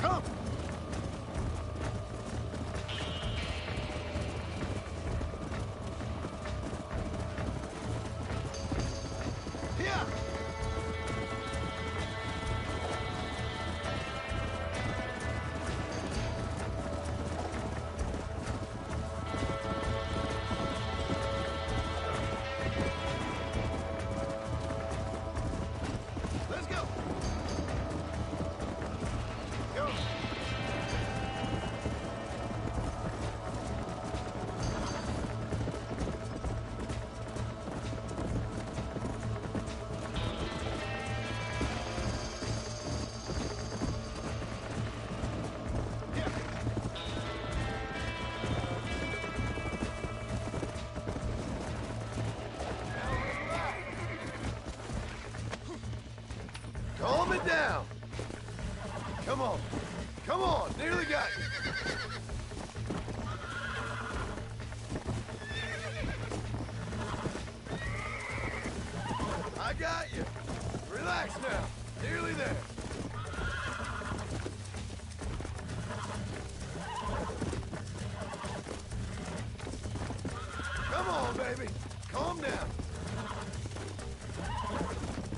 Come! Here! Let's go! Go! Calm it down. Come on. Come on. Nearly got you. I got you. Relax now. Nearly there. Come on, baby. Calm down.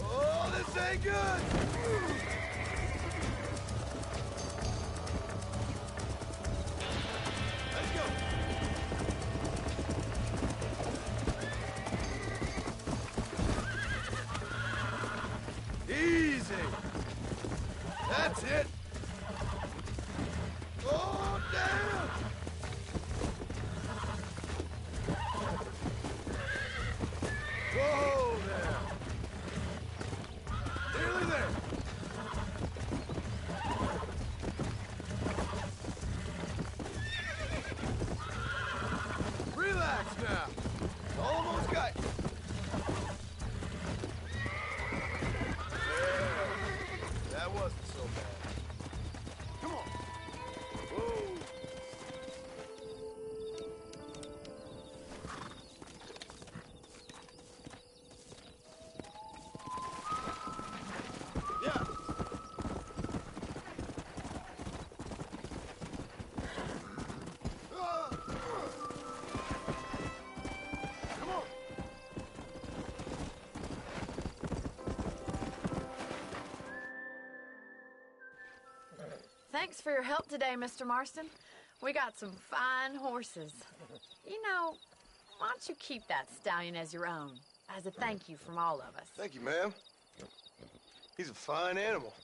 Oh, this ain't good. Let's go. Easy. That's it. Oh, damn. Whoa there. Nearly there. Relax now. Almost got you. There. That wasn't so bad. Thanks for your help today, Mr. Marston. We got some fine horses. You know, why don't you keep that stallion as your own, as a thank you from all of us? Thank you, ma'am. He's a fine animal.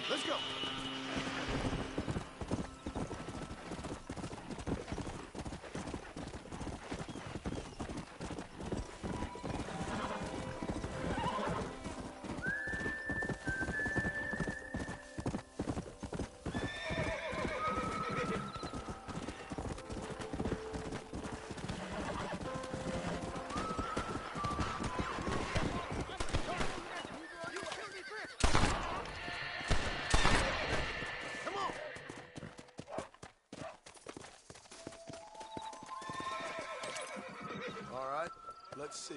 Let's go. All right, let's see.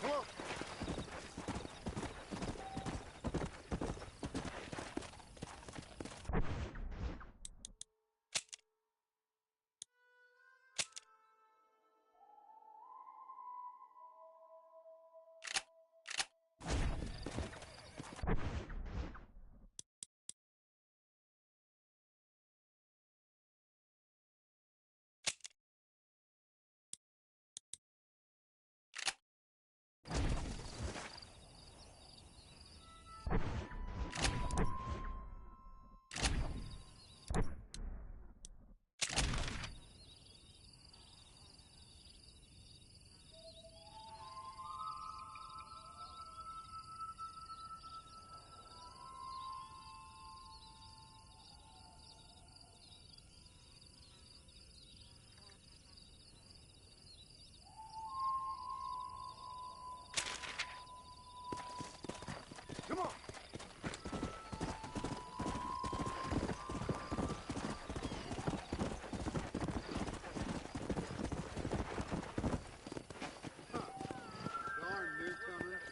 Come on. Come on. Darn newcomers.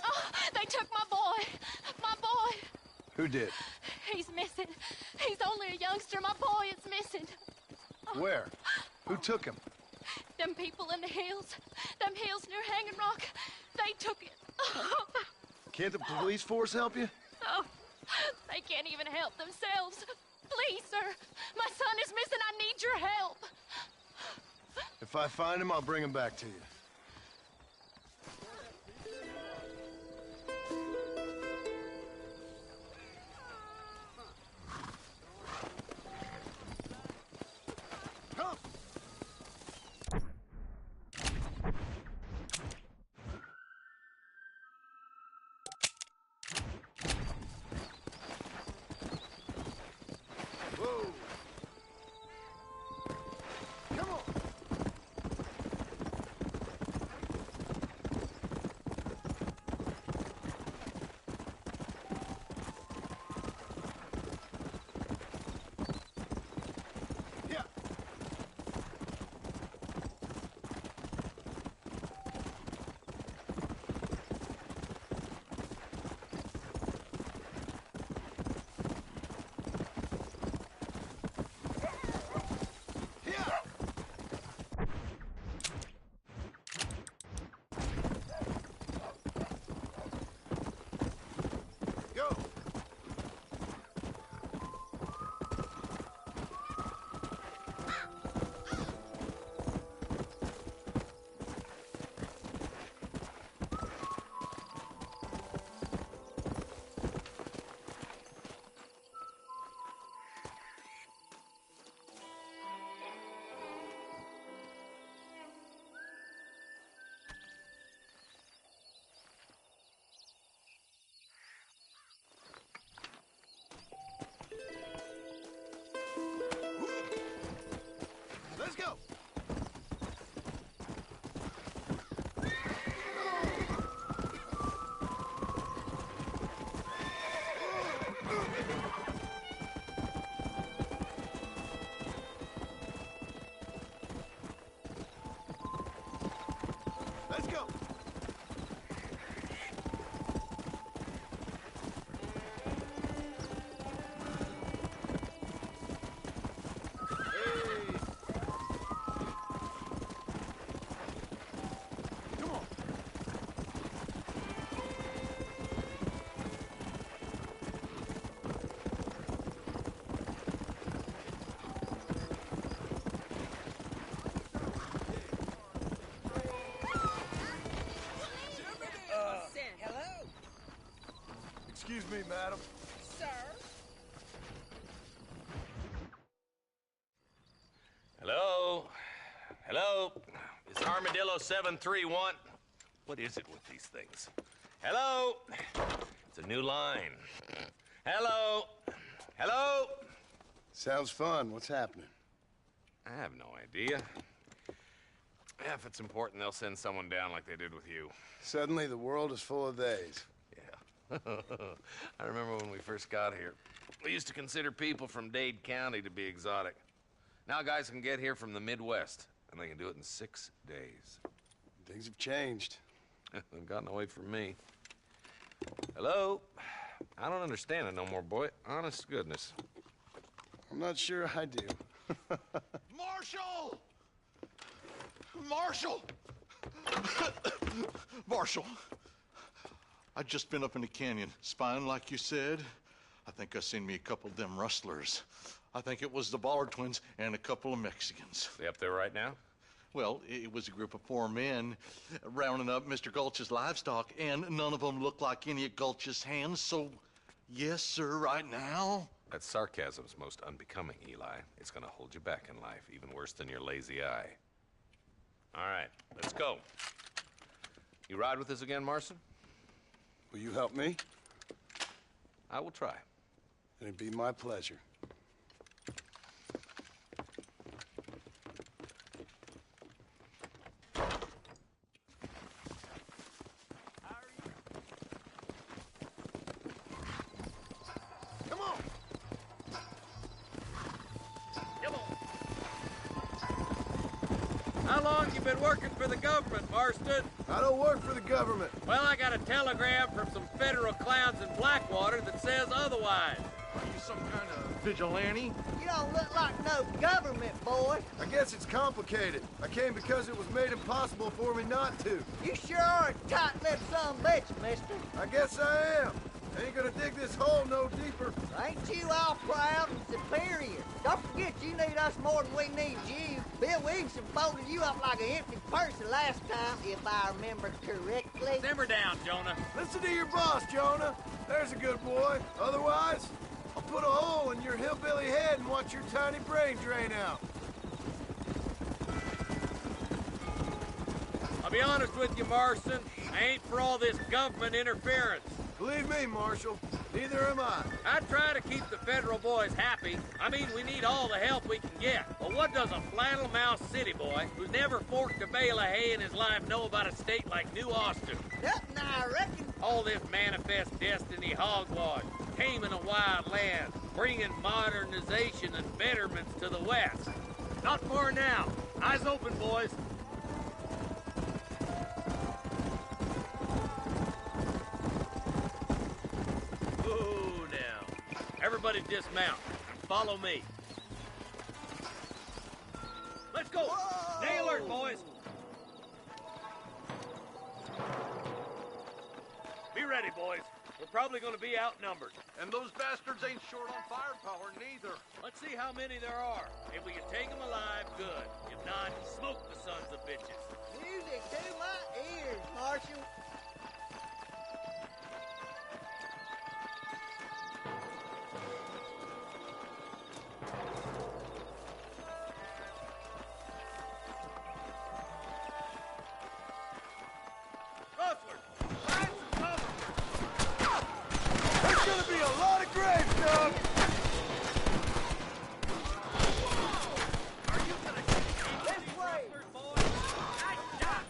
Oh, they took my boy. My boy. Who did? He's missing. He's only a youngster. My boy is missing. Where? Who took him? Them people in the hills. Them hills near Hanging Rock. They took it. Can't the police force help you? Oh, they can't even help themselves. Please, sir. My son is missing. I need your help. If I find him, I'll bring him back to you. Come! Whoa! Come on! Excuse me, madam. Sir? Hello? Hello? Is Armadillo 731? What is it with these things? Hello? It's a new line. Hello? Hello? Sounds fun. What's happening? I have no idea. Yeah, if it's important, they'll send someone down like they did with you. Suddenly, the world is full of theys. Yeah. I remember when we first got here. We used to consider people from Dade County to be exotic. Now guys can get here from the Midwest, and they can do it in 6 days. Things have changed. They've gotten away from me. Hello? I don't understand it no more, boy. Honest to goodness. I'm not sure I do. Marshal! Marshal! Marshal, I'd just been up in the canyon, spying like you said. I think I seen me a couple of them rustlers. I think it was the Ballard twins and a couple of Mexicans. They up there right now? Well, it was a group of 4 men rounding up Mr. Gulch's livestock, and none of them looked like any of Gulch's hands, so yes, sir, right now. That sarcasm's most unbecoming, Eli. It's gonna hold you back in life, even worse than your lazy eye. All right, let's go. You ride with us again, Marston? Will you help me? I will try. It'd be my pleasure. Come on! Come on! How long you been working for the government, Marston? I don't work for the government. Well, I got a telegram from some federal clowns in Blackwater that says otherwise. Are you some kind of vigilante? You don't look like no government, boy. I guess it's complicated. I came because it was made impossible for me not to. You sure are a tight-lipped son of a bitch, mister. I guess I am. I ain't gonna dig this hole no deeper. Ain't you all proud and superior? Don't forget you need us more than we need you. Bill Williamson folded you up like an empty person last time, if I remember correctly. Simmer down, Jonah. Listen to your boss, Jonah. There's a good boy. Otherwise, I'll put a hole in your hillbilly head and watch your tiny brain drain out. I'll be honest with you, Marston. I ain't for all this government interference. Believe me, Marshal, neither am I. I try to keep the federal boys happy. I mean, we need all the help we can get. But what does a flannel-mouthed city boy who's never forked a bale of hay in his life know about a state like New Austin? Nothing, I reckon. All this manifest destiny hogwash, taming a wild land, bringing modernization and betterments to the West. Not for now. Eyes open, boys. Ooh, now. Everybody dismount. Follow me. Let's go. Stay alert, boys. Be ready, boys. We're probably going to be outnumbered. And those bastards ain't short on firepower, neither. Let's see how many there are. If we can take them alive, good. If not, smoke the sons of bitches. Music to my ears, Marshal. Rustlers, find some cover. There's gonna be a lot of gravestones. Are you going to This way. rustlers, boys? Nice job.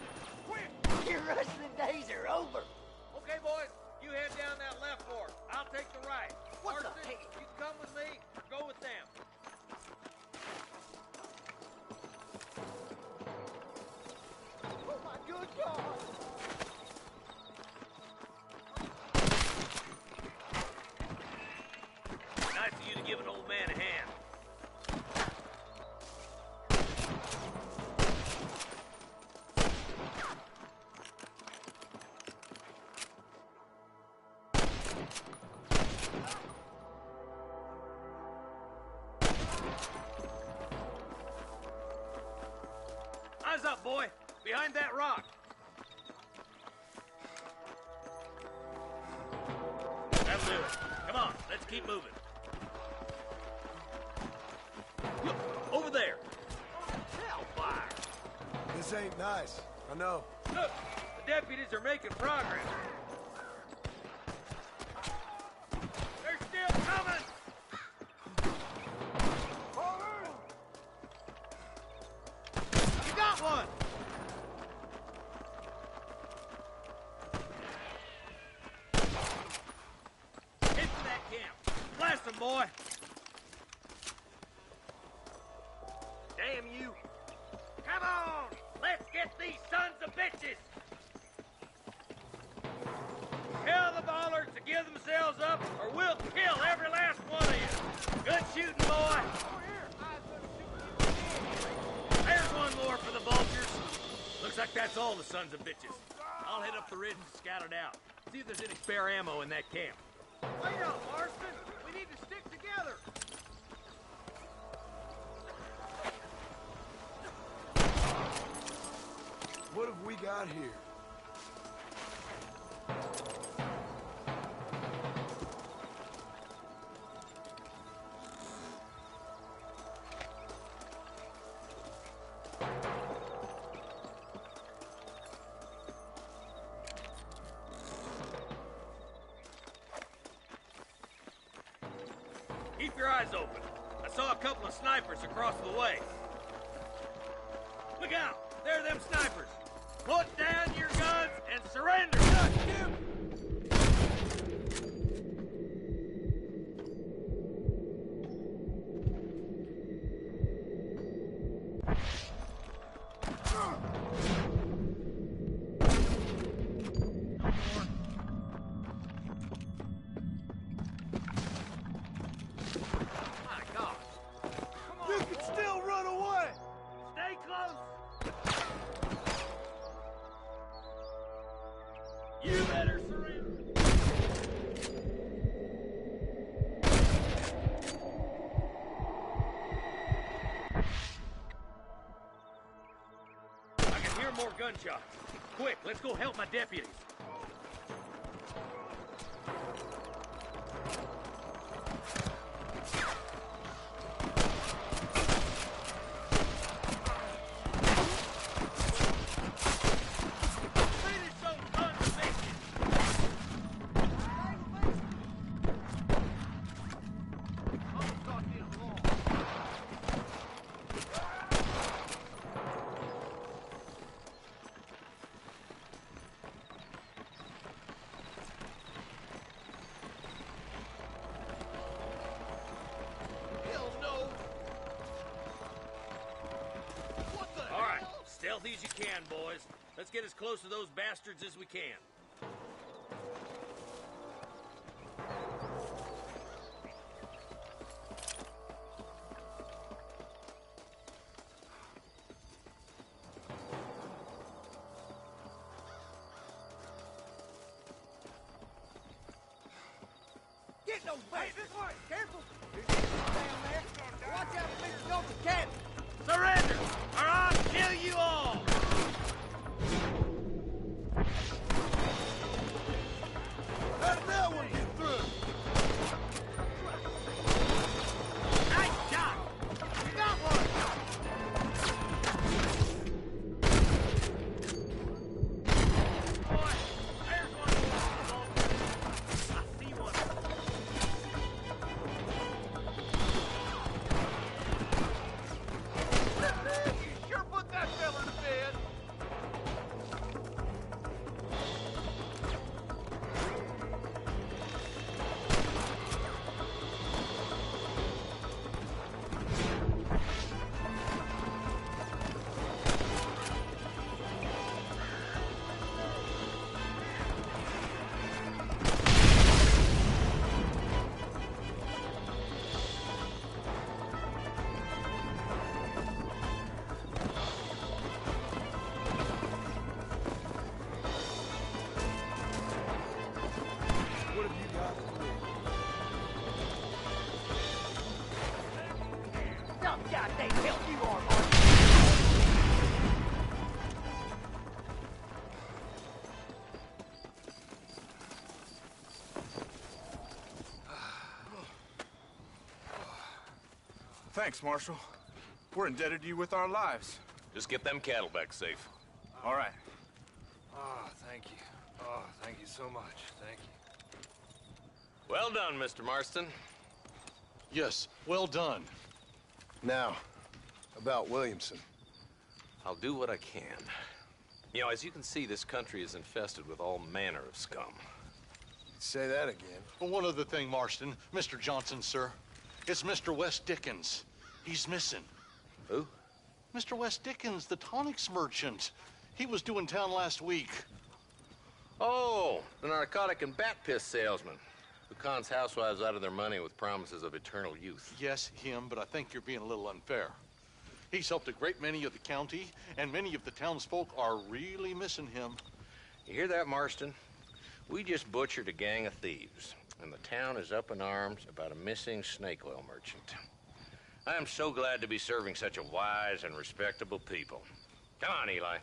Quick. Your rustling days are over. Okay, boys, you head down that left fork. I'll take the right. What the Marston, heck? you come with me or go with them. Oh, my good God. Nice of you to give an old man a hand. Eyes up, boy. Behind that rock. That'll do it. Come on, let's keep moving. Look, over there. Hellfire. This ain't nice. I know. Look, the deputies are making progress. They're still coming. You got one! Into that camp. Blast them, boy. Damn you. Come on! Let's get these sons of bitches! Tell the Ballards to give themselves up, or we'll kill every last one of you. Good shooting, boy. There's one more for the vultures. Looks like that's all the sons of bitches. I'll head up the ridge and scout it out. See if there's any spare ammo in that camp. Wait up, Marston! We need to stick together! What have we got here? Keep your eyes open. I saw a couple of snipers across the way. Look out! There are them snipers! Put down your guns and surrender! My God! You can still run away! Stay close! You better surrender! I can hear more gunshots. Quick, let's go help my deputies. All right, stealthy as you can, boys. Let's get as close to those bastards as we can. Get those bags! Hey, this way! Careful! There's enemies down there! Watch out for Mr. Gopher's cabin! Surrender, or I'll kill you all! How did that one get through? Nice shot! You got one! Boy, there's one more. I see one. You sure put that fella to bed! Thanks, Marshal. We're indebted to you with our lives. Just get them cattle back safe. All right. Oh, thank you. Oh, thank you so much. Thank you. Well done, Mr. Marston. Yes, well done. Now, about Williamson. I'll do what I can. You know, as you can see, this country is infested with all manner of scum. Say that again. Well, one other thing, Marston. Mr. Johnson, sir. It's Mr. Wes Dickens. He's missing. Who? Mr. Wes Dickens, the tonics merchant. He was due in town last week. Oh, the narcotic and bat piss salesman who cons housewives out of their money with promises of eternal youth. Yes, him, but I think you're being a little unfair. He's helped a great many of the county, and many of the townsfolk are really missing him. You hear that, Marston? We just butchered a gang of thieves, and the town is up in arms about a missing snake oil merchant. I am so glad to be serving such a wise and respectable people. Come on, Eli.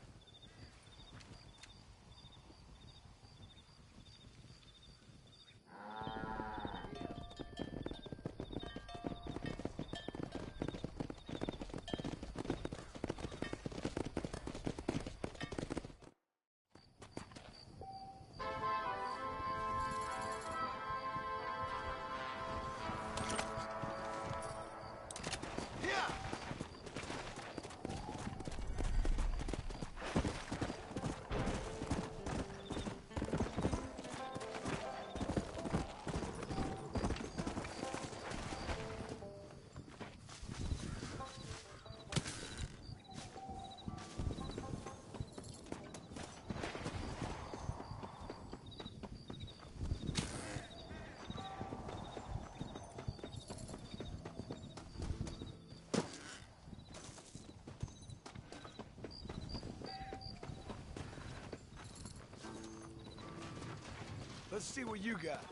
Let's see what you got.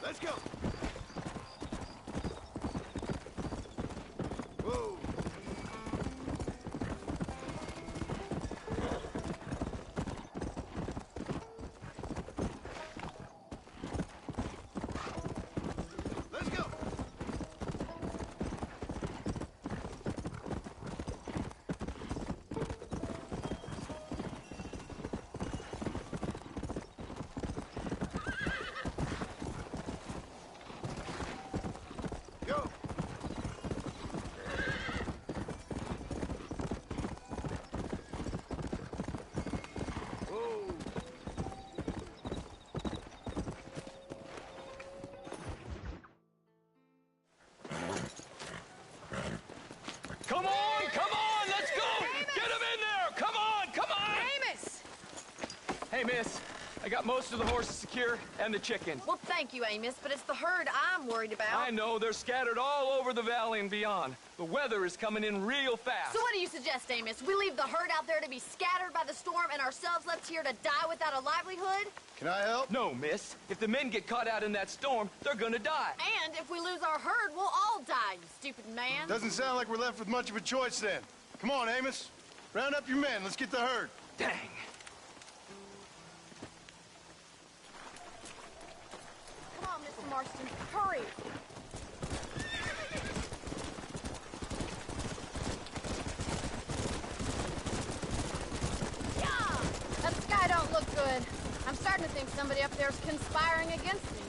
Let's go. Whoa. Let's go. Come on, let's go! Amos! Get him in there! Come on! Amos! Hey, miss. I got most of the horses secure and the chickens. Well, thank you, Amos, but it's the herd I'm worried about. I know, they're scattered all over the valley and beyond. The weather is coming in real fast. So what do you suggest, Amos? We leave the herd out there to be scattered by the storm and ourselves left here to die without a livelihood? Can I help? No, miss. If the men get caught out in that storm, they're gonna die. And if we lose our herd, we'll all die, you stupid man. Doesn't sound like we're left with much of a choice then. Come on, Amos. Round up your men. Let's get the herd. Dang. Come on, Mr. Marston, hurry. Yeah! That sky don't look good. I'm starting to think somebody up there's conspiring against me.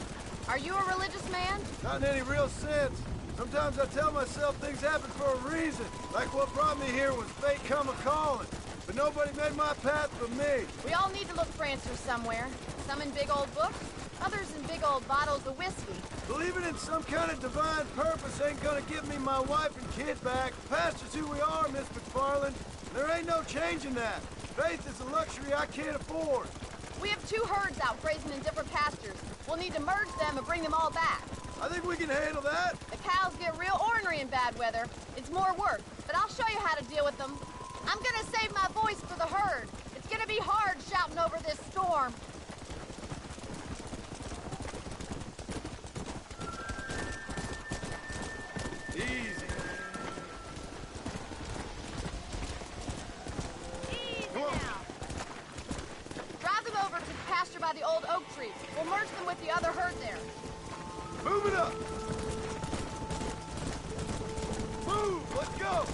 Are you a religious man? Not in any real sense. Sometimes I tell myself things happen for a reason. Like what brought me here was fate come a-calling. But nobody made my path but me. We all need to look for answers somewhere. Some in big old books, others in big old bottles of whiskey. Believing in some kind of divine purpose ain't gonna give me my wife and kid back. Past is who we are, Miss McFarland. There ain't no changing that. Faith is a luxury I can't afford. We have 2 herds out grazing in different pastures. We'll need to merge them and bring them all back. I think we can handle that. The cows get real ornery in bad weather. It's more work, but I'll show you how to deal with them. I'm gonna save my voice for the herd. It's gonna be hard shouting over this storm. Easy. Easy now. Drive them over to the pasture by the the old oak tree. We'll merge them with the other herd there. Move it up! Move! Let's go!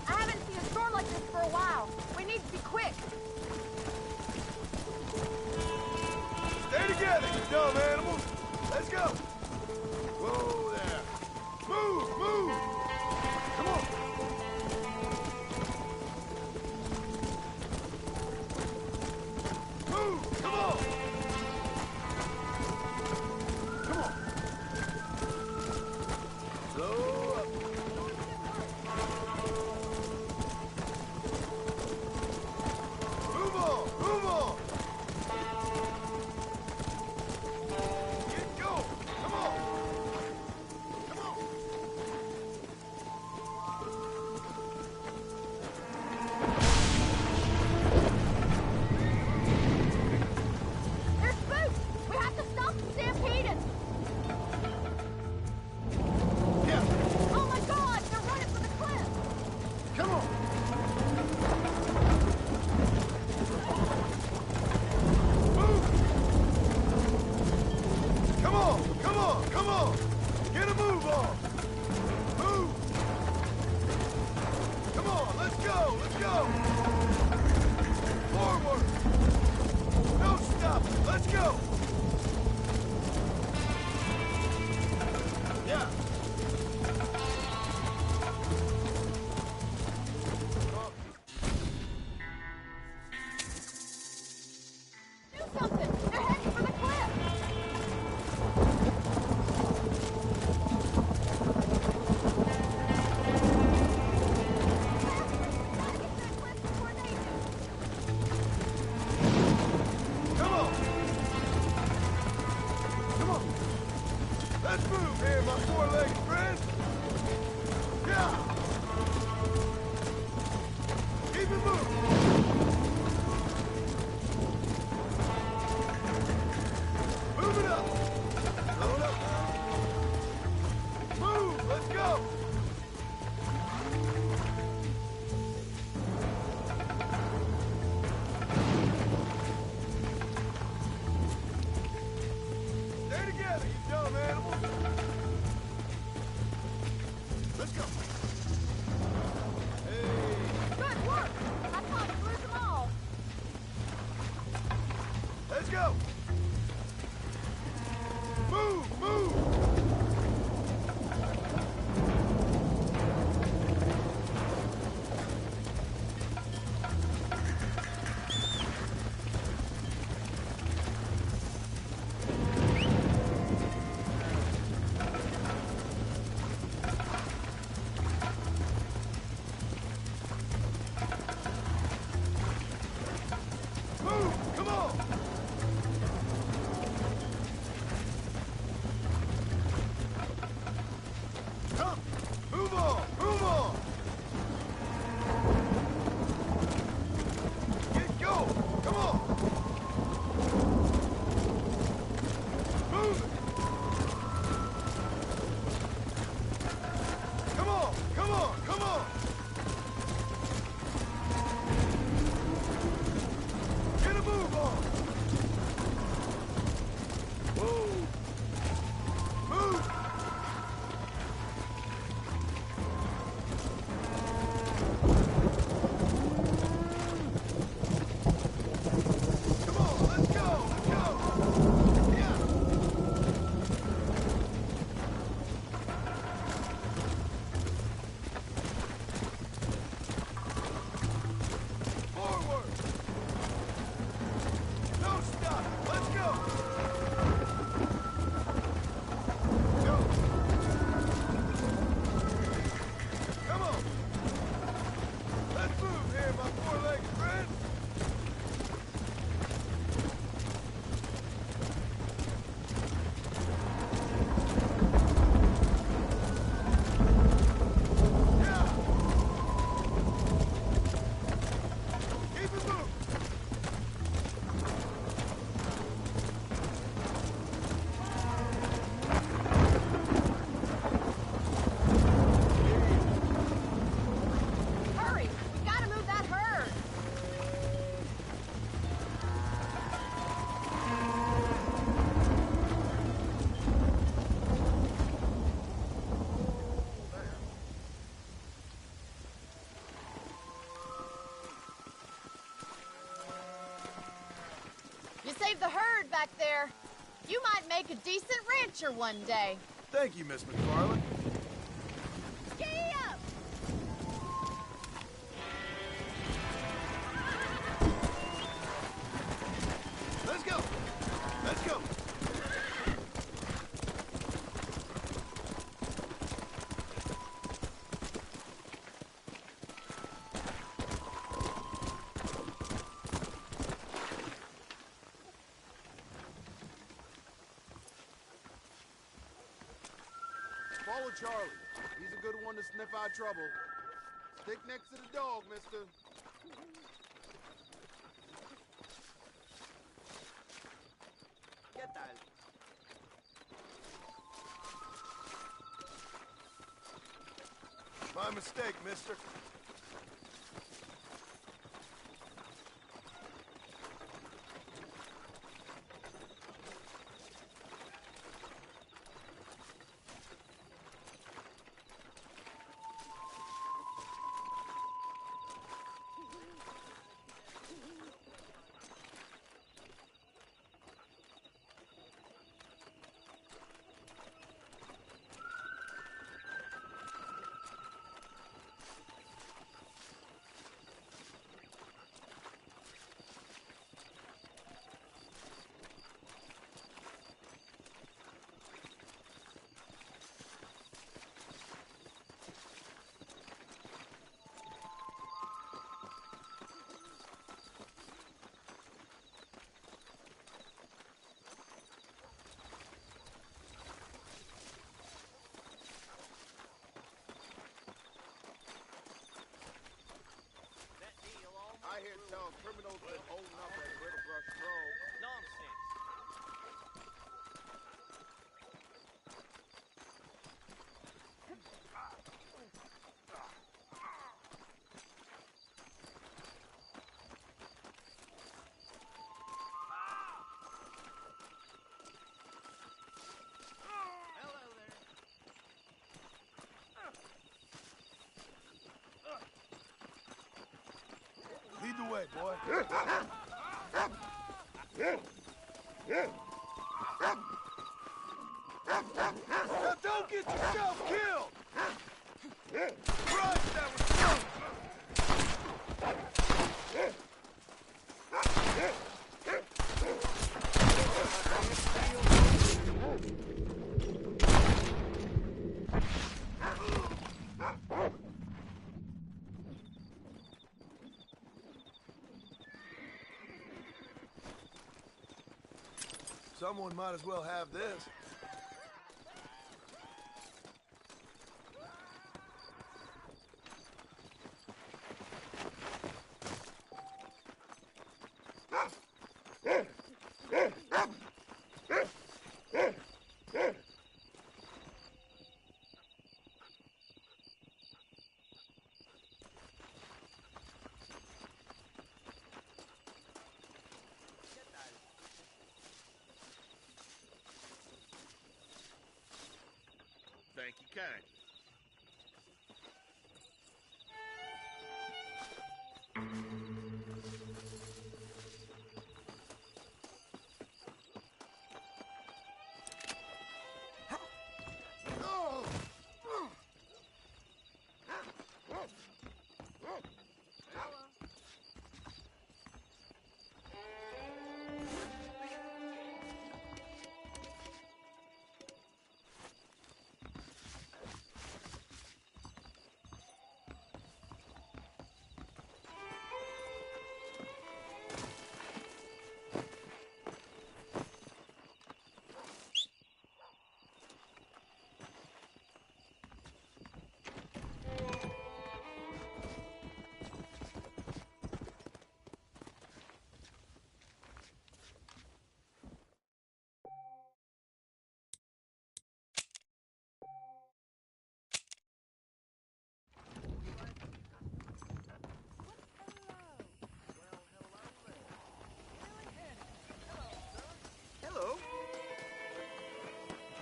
I haven't seen a storm like this for a while. We need to be quick. Stay together, you dumb animals! Let's go! Whoa there! Move! Move! Come on! Move! Come on! Come on! Slow up! Move on! Move on! Get going! Come on! Come on! There's Boots! We have to stop the stampeding! Yeah! Oh my god! They're running for the cliff! Come on! Move! Come on! Come on! Come on! Get a move on! Move! Come on! Let's go! Let's go! Forward! Don't stop! Let's go! Yeah! Do something! They're heading for the cliff! Come on! Come on! Let's move here, my four-legged friend! Yeah! Keep it moving! Move it up! Load up! Move! Let's go! Stay together, you dumb animals! Let's go! Hey! Good work! I thought you lose them all! Let's go! Move! Move! Move! Come on! save the herd back there. You might make a decent rancher one day. Thank you, Miss McFarland. Giddy up! Let's go! Let's go! Follow Charlie. He's a good one to sniff out trouble. Stick next to the dog, mister. ¿Qué tal? My mistake, mister. I hear tell criminals been holding up at Riverbrush Grove. Nonsense. Lead the way, boy. Now don't get yourself killed! Christ, that was close! Someone might as well have this. Thank you kindly.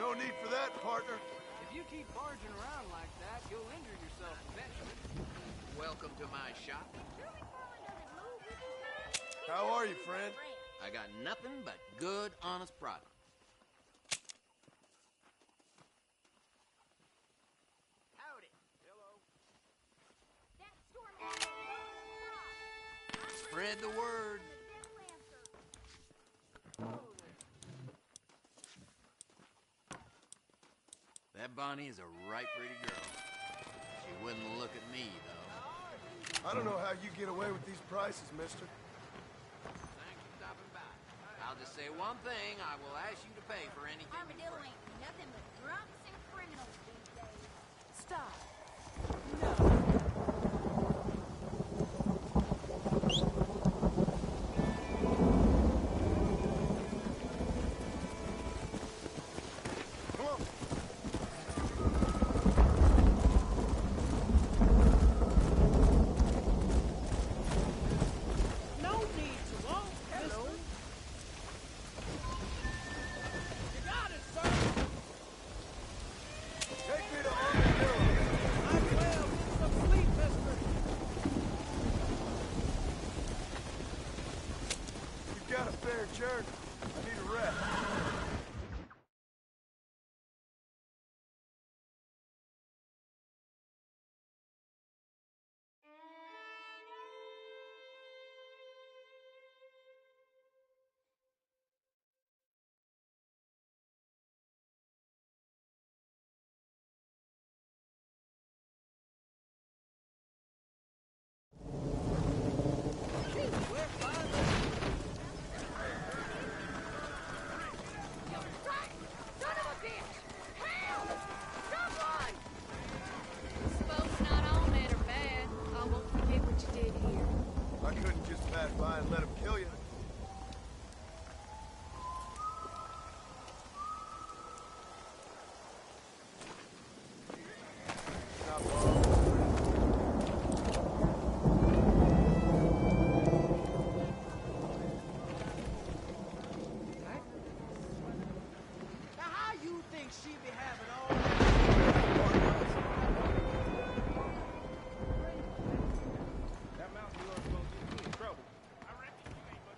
No need for that, partner. If you keep barging around like that, you'll injure yourself eventually. Welcome to my shop. How are you, friend? I got nothing but good, honest product. Howdy. Spread the word. That Bonnie is a right pretty girl. She wouldn't look at me, though. I don't know how you get away with these prices, mister. Thanks for stopping by. I'll just say one thing. I will ask you to pay for anything. Armadillo ain't nothing but drunks and criminals these days. Stop. No need to walk. Hello. You got it, sir. Take me to Armadillo. I'm well. Get some sleep, mister. You've got a fair journey. I need a rest. Son of a bitch! Help! Someone! Folks not on it are bad. I won't forget what you did here. I couldn't just pass by and let him kill you. Not long. Now, how you think she be having all That mountain of yours gonna get you in trouble. I reckon you ain't but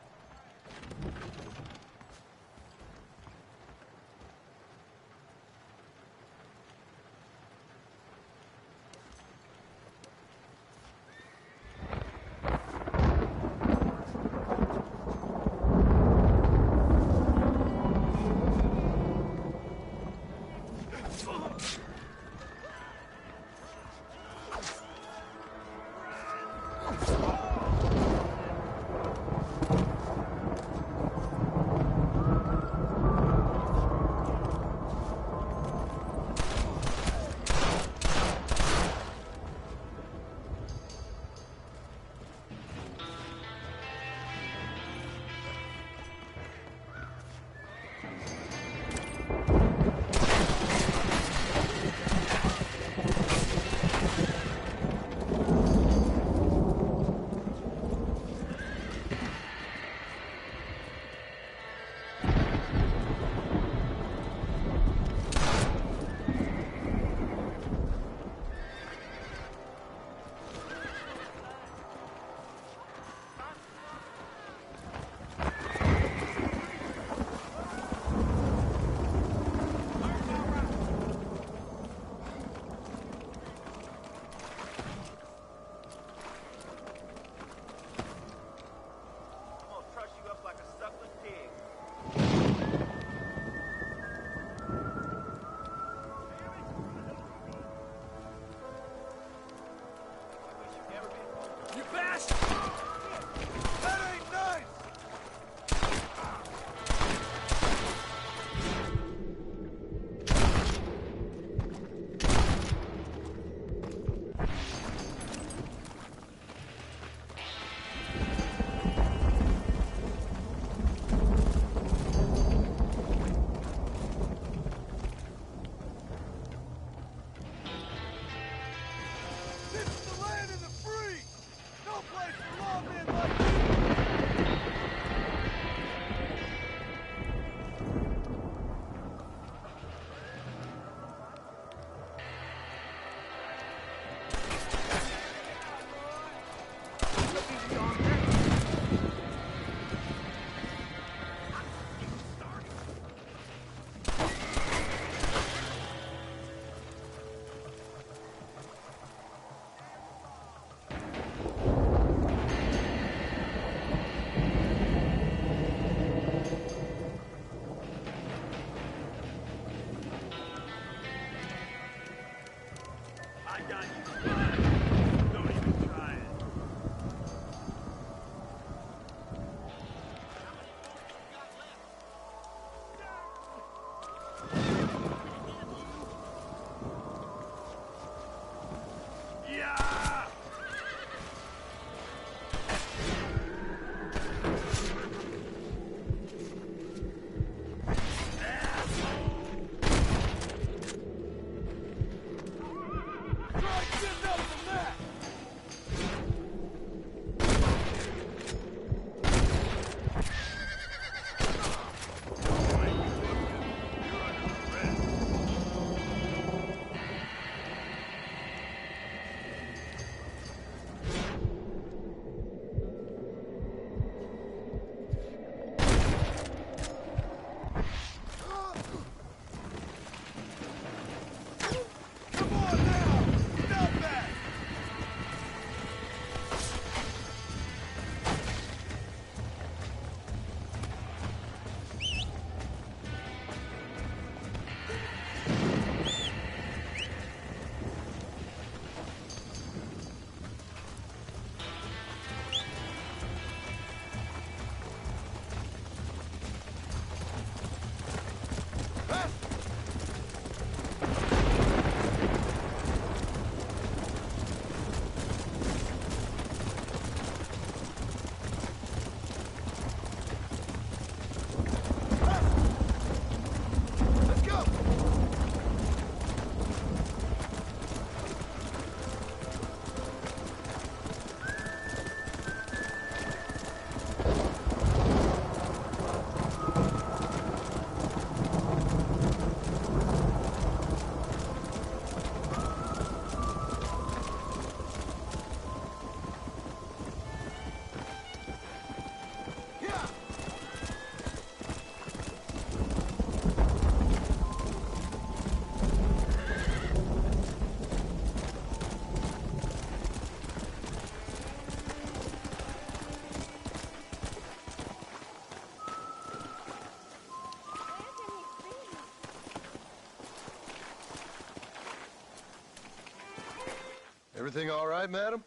Everything all right, madam?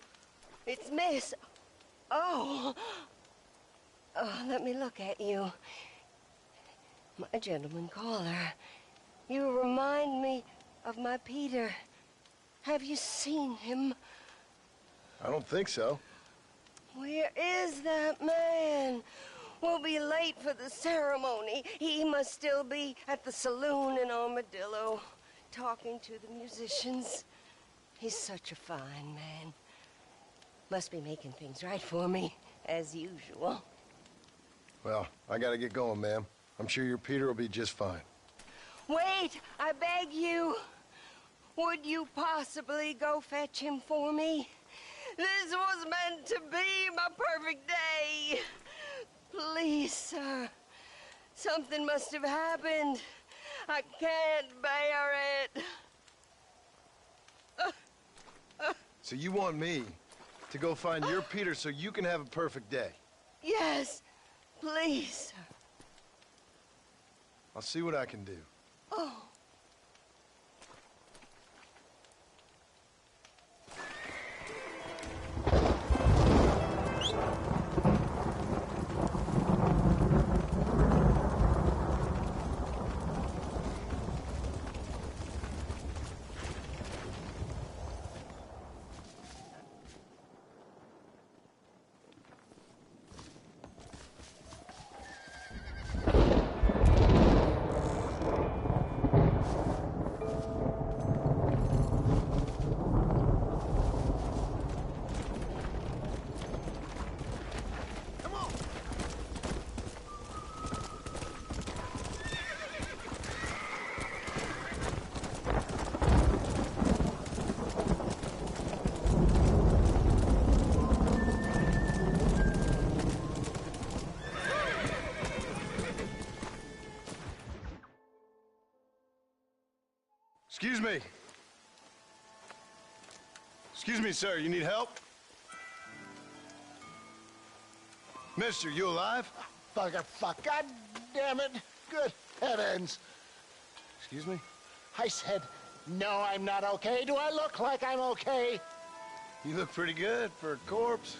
It's Miss... Oh. Oh, let me look at you. My gentleman caller. You remind me of my Peter. Have you seen him? I don't think so. Where is that man? We'll be late for the ceremony. He must still be at the saloon in Armadillo, talking to the musicians. He's such a fine man. Must be making things right for me, as usual. Well, I gotta get going, ma'am. I'm sure your Peter will be just fine. Wait, I beg you. Would you possibly go fetch him for me? This was meant to be my perfect day. Please, sir. Something must have happened. I can't bear it. So you want me to go find your Peter so you can have a perfect day? Yes, please, sir. I'll see what I can do. Oh. Excuse me. Excuse me, sir. You need help? Mister, you alive? Fuck. God damn it. Good heavens. Excuse me? I said, no, I'm not okay. Do I look like I'm okay? You look pretty good for a corpse.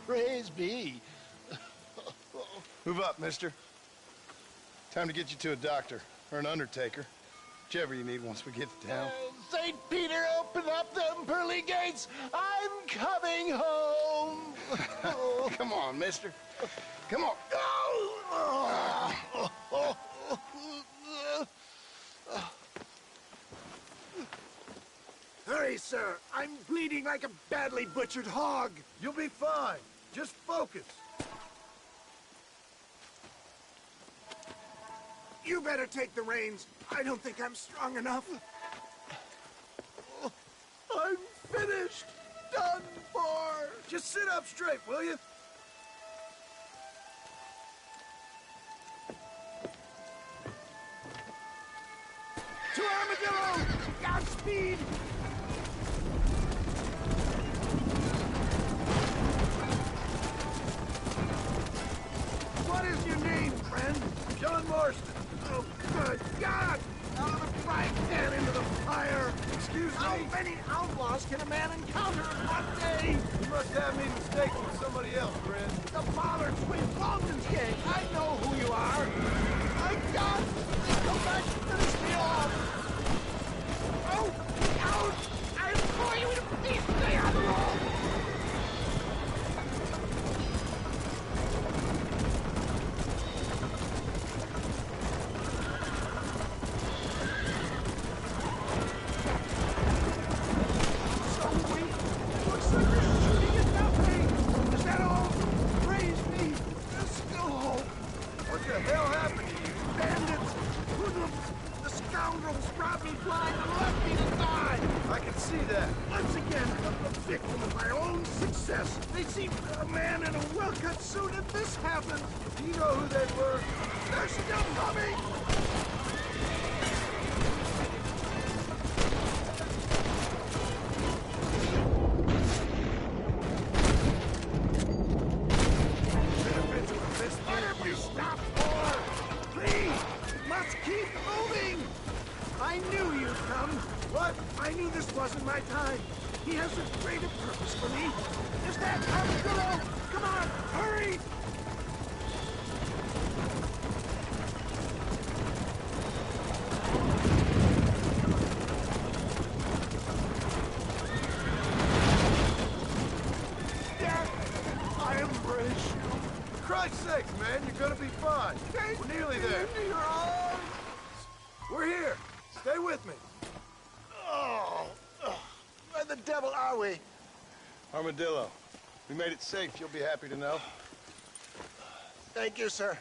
Praise be. Move up, mister. Time to get you to a doctor or an undertaker. Whichever you need once we get to town. St. Peter, open up them pearly gates. I'm coming home. Come on, mister. Come on. Hurry, sir. I'm bleeding like a badly butchered hog. You'll be fine. Just focus. You better take the reins. I don't think I'm strong enough. I'm finished. Done for. Just sit up straight, will you? To Armadillo! Godspeed! What is your name, friend? John Marston. Oh, good God! Out of the frying pan into the fire! Excuse me? How many outlaws can a man encounter in one day? You must have me mistaken with somebody else, friend. The Pollard Twin Walton's gang! I know who you are! My God! Come back and finish me off! Oh! Ouch! I implore you to please stay on the road! They seemed a man in a well-cut suit, and this happened. Do you know who they were? They're still coming! What have we stopped for? Please! Must keep moving! I knew you'd come. What? I knew this wasn't my time. He has a greater purpose for me. Is that Armadillo? Come on, hurry! I embrace you. For Christ's sakes, man, you're gonna be fine. We're nearly there. Into your arms. We're here. Stay with me. Oh, where the devil are we? Armadillo, we made it safe. You'll be happy to know. Thank you, sir.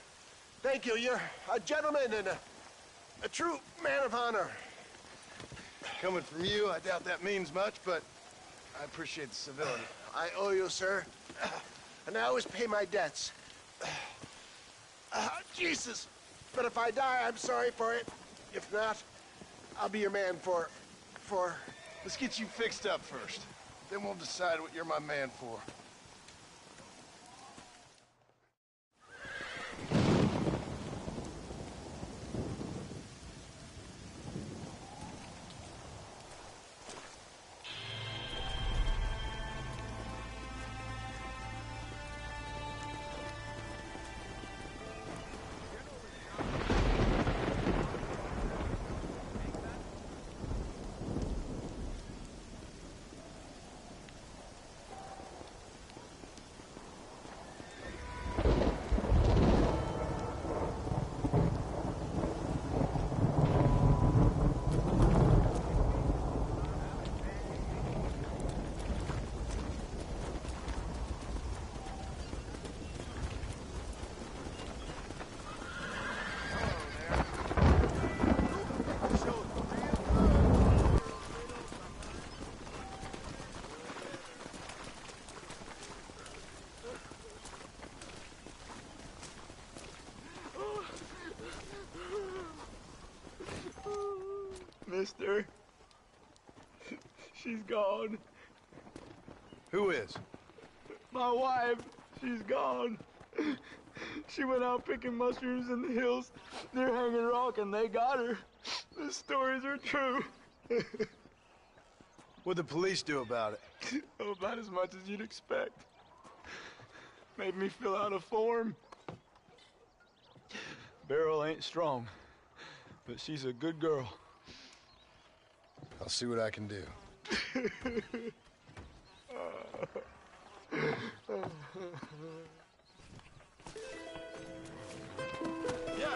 Thank you. You're a gentleman and a true man of honor. Coming from you, I doubt that means much, but I appreciate the civility. I owe you, sir. And I always pay my debts. Jesus. But if I die, I'm sorry for it. If not, I'll be your man for... Let's get you fixed up first. Then we'll decide what you're my man for. Mister. She's gone. Who is? My wife. She's gone. She went out picking mushrooms in the hills near Hanging Rock, and they got her. The stories are true. What'd the police do about it? Oh, about as much as you'd expect. Made me fill out a form. Beryl ain't strong, but she's a good girl. I'll see what I can do. Yeah.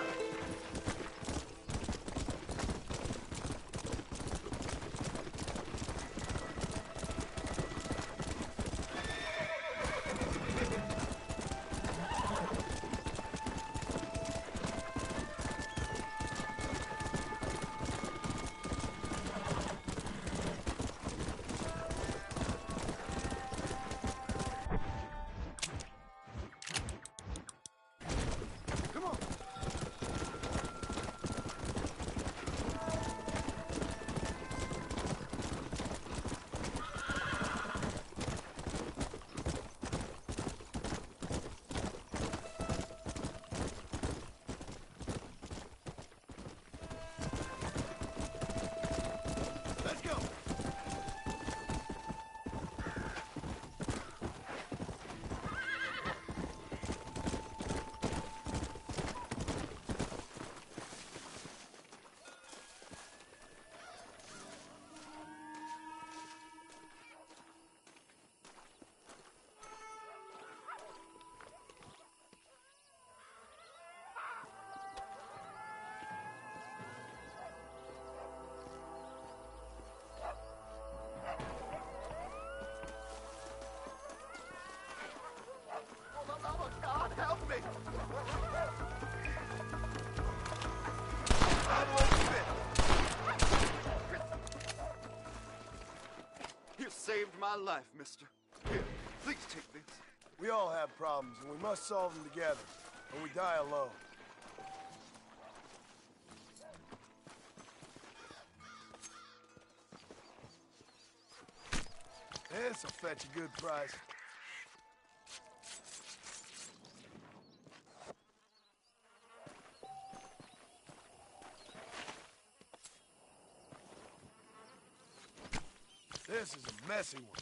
You saved my life, mister. Here, please take this. We all have problems, and we must solve them together, or we die alone. This'll fetch a good price. This is a messy one.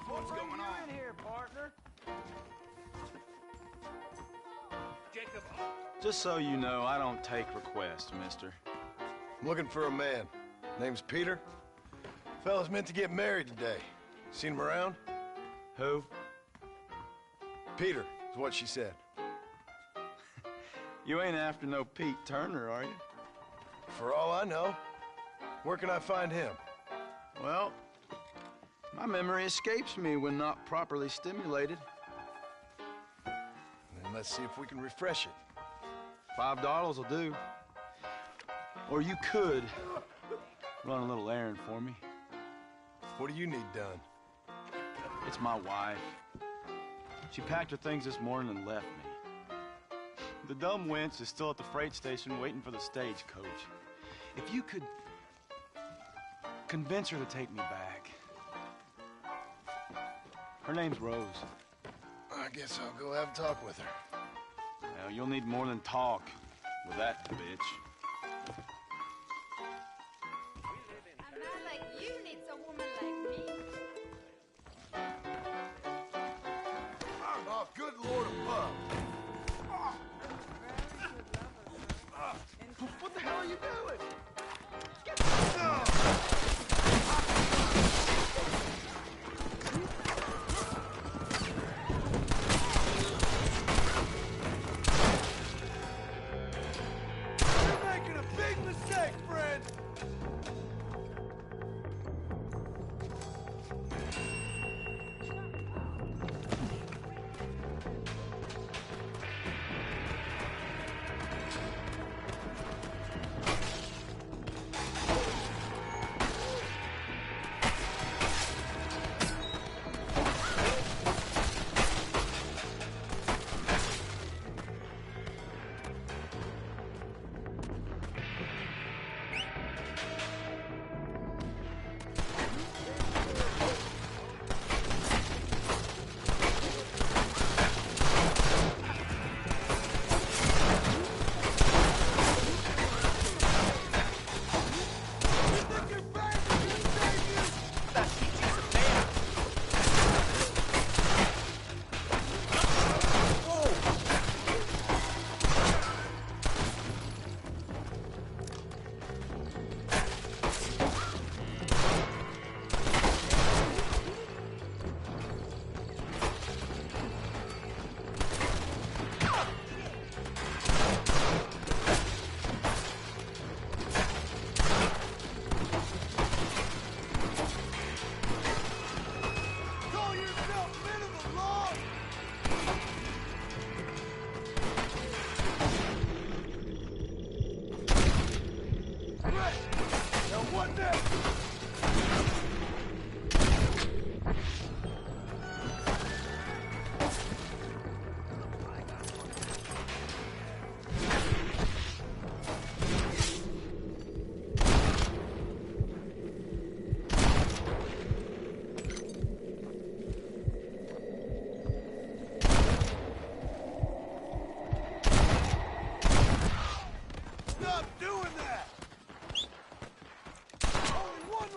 What's going on? In here, partner? Jacob. Just so you know, I don't take requests, mister. I'm looking for a man. Name's Peter. Fella's meant to get married today. Seen him around? Who? Peter, is what she said. You ain't after no Pete Turner, are you? For all I know. Where can I find him? Well, my memory escapes me when not properly stimulated. Then let's see if we can refresh it. $5 will do. Or you could run a little errand for me. What do you need done? It's my wife. She packed her things this morning and left me. The dumb wench is still at the freight station waiting for the stagecoach. If you could convince her to take me back. Her name's Rose. I guess I'll go have a talk with her. Now, you'll need more than talk with that bitch. A man like you needs a woman like me. Oh, good Lord above. What the hell are you doing? You're making a big mistake, friend. Stop doing that! Only one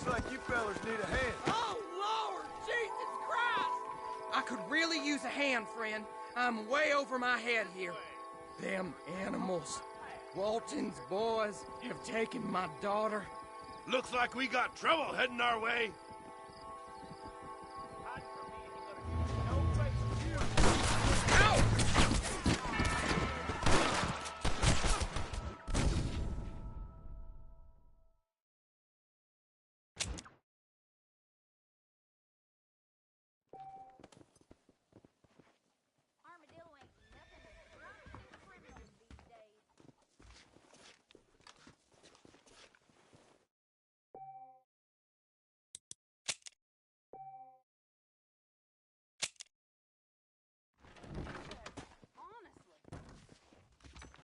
Looks like you fellas need a hand. Oh, Lord! Jesus Christ! I could really use a hand, friend. I'm way over my head here. Them animals. Walton's boys have taken my daughter. Looks like we got trouble heading our way.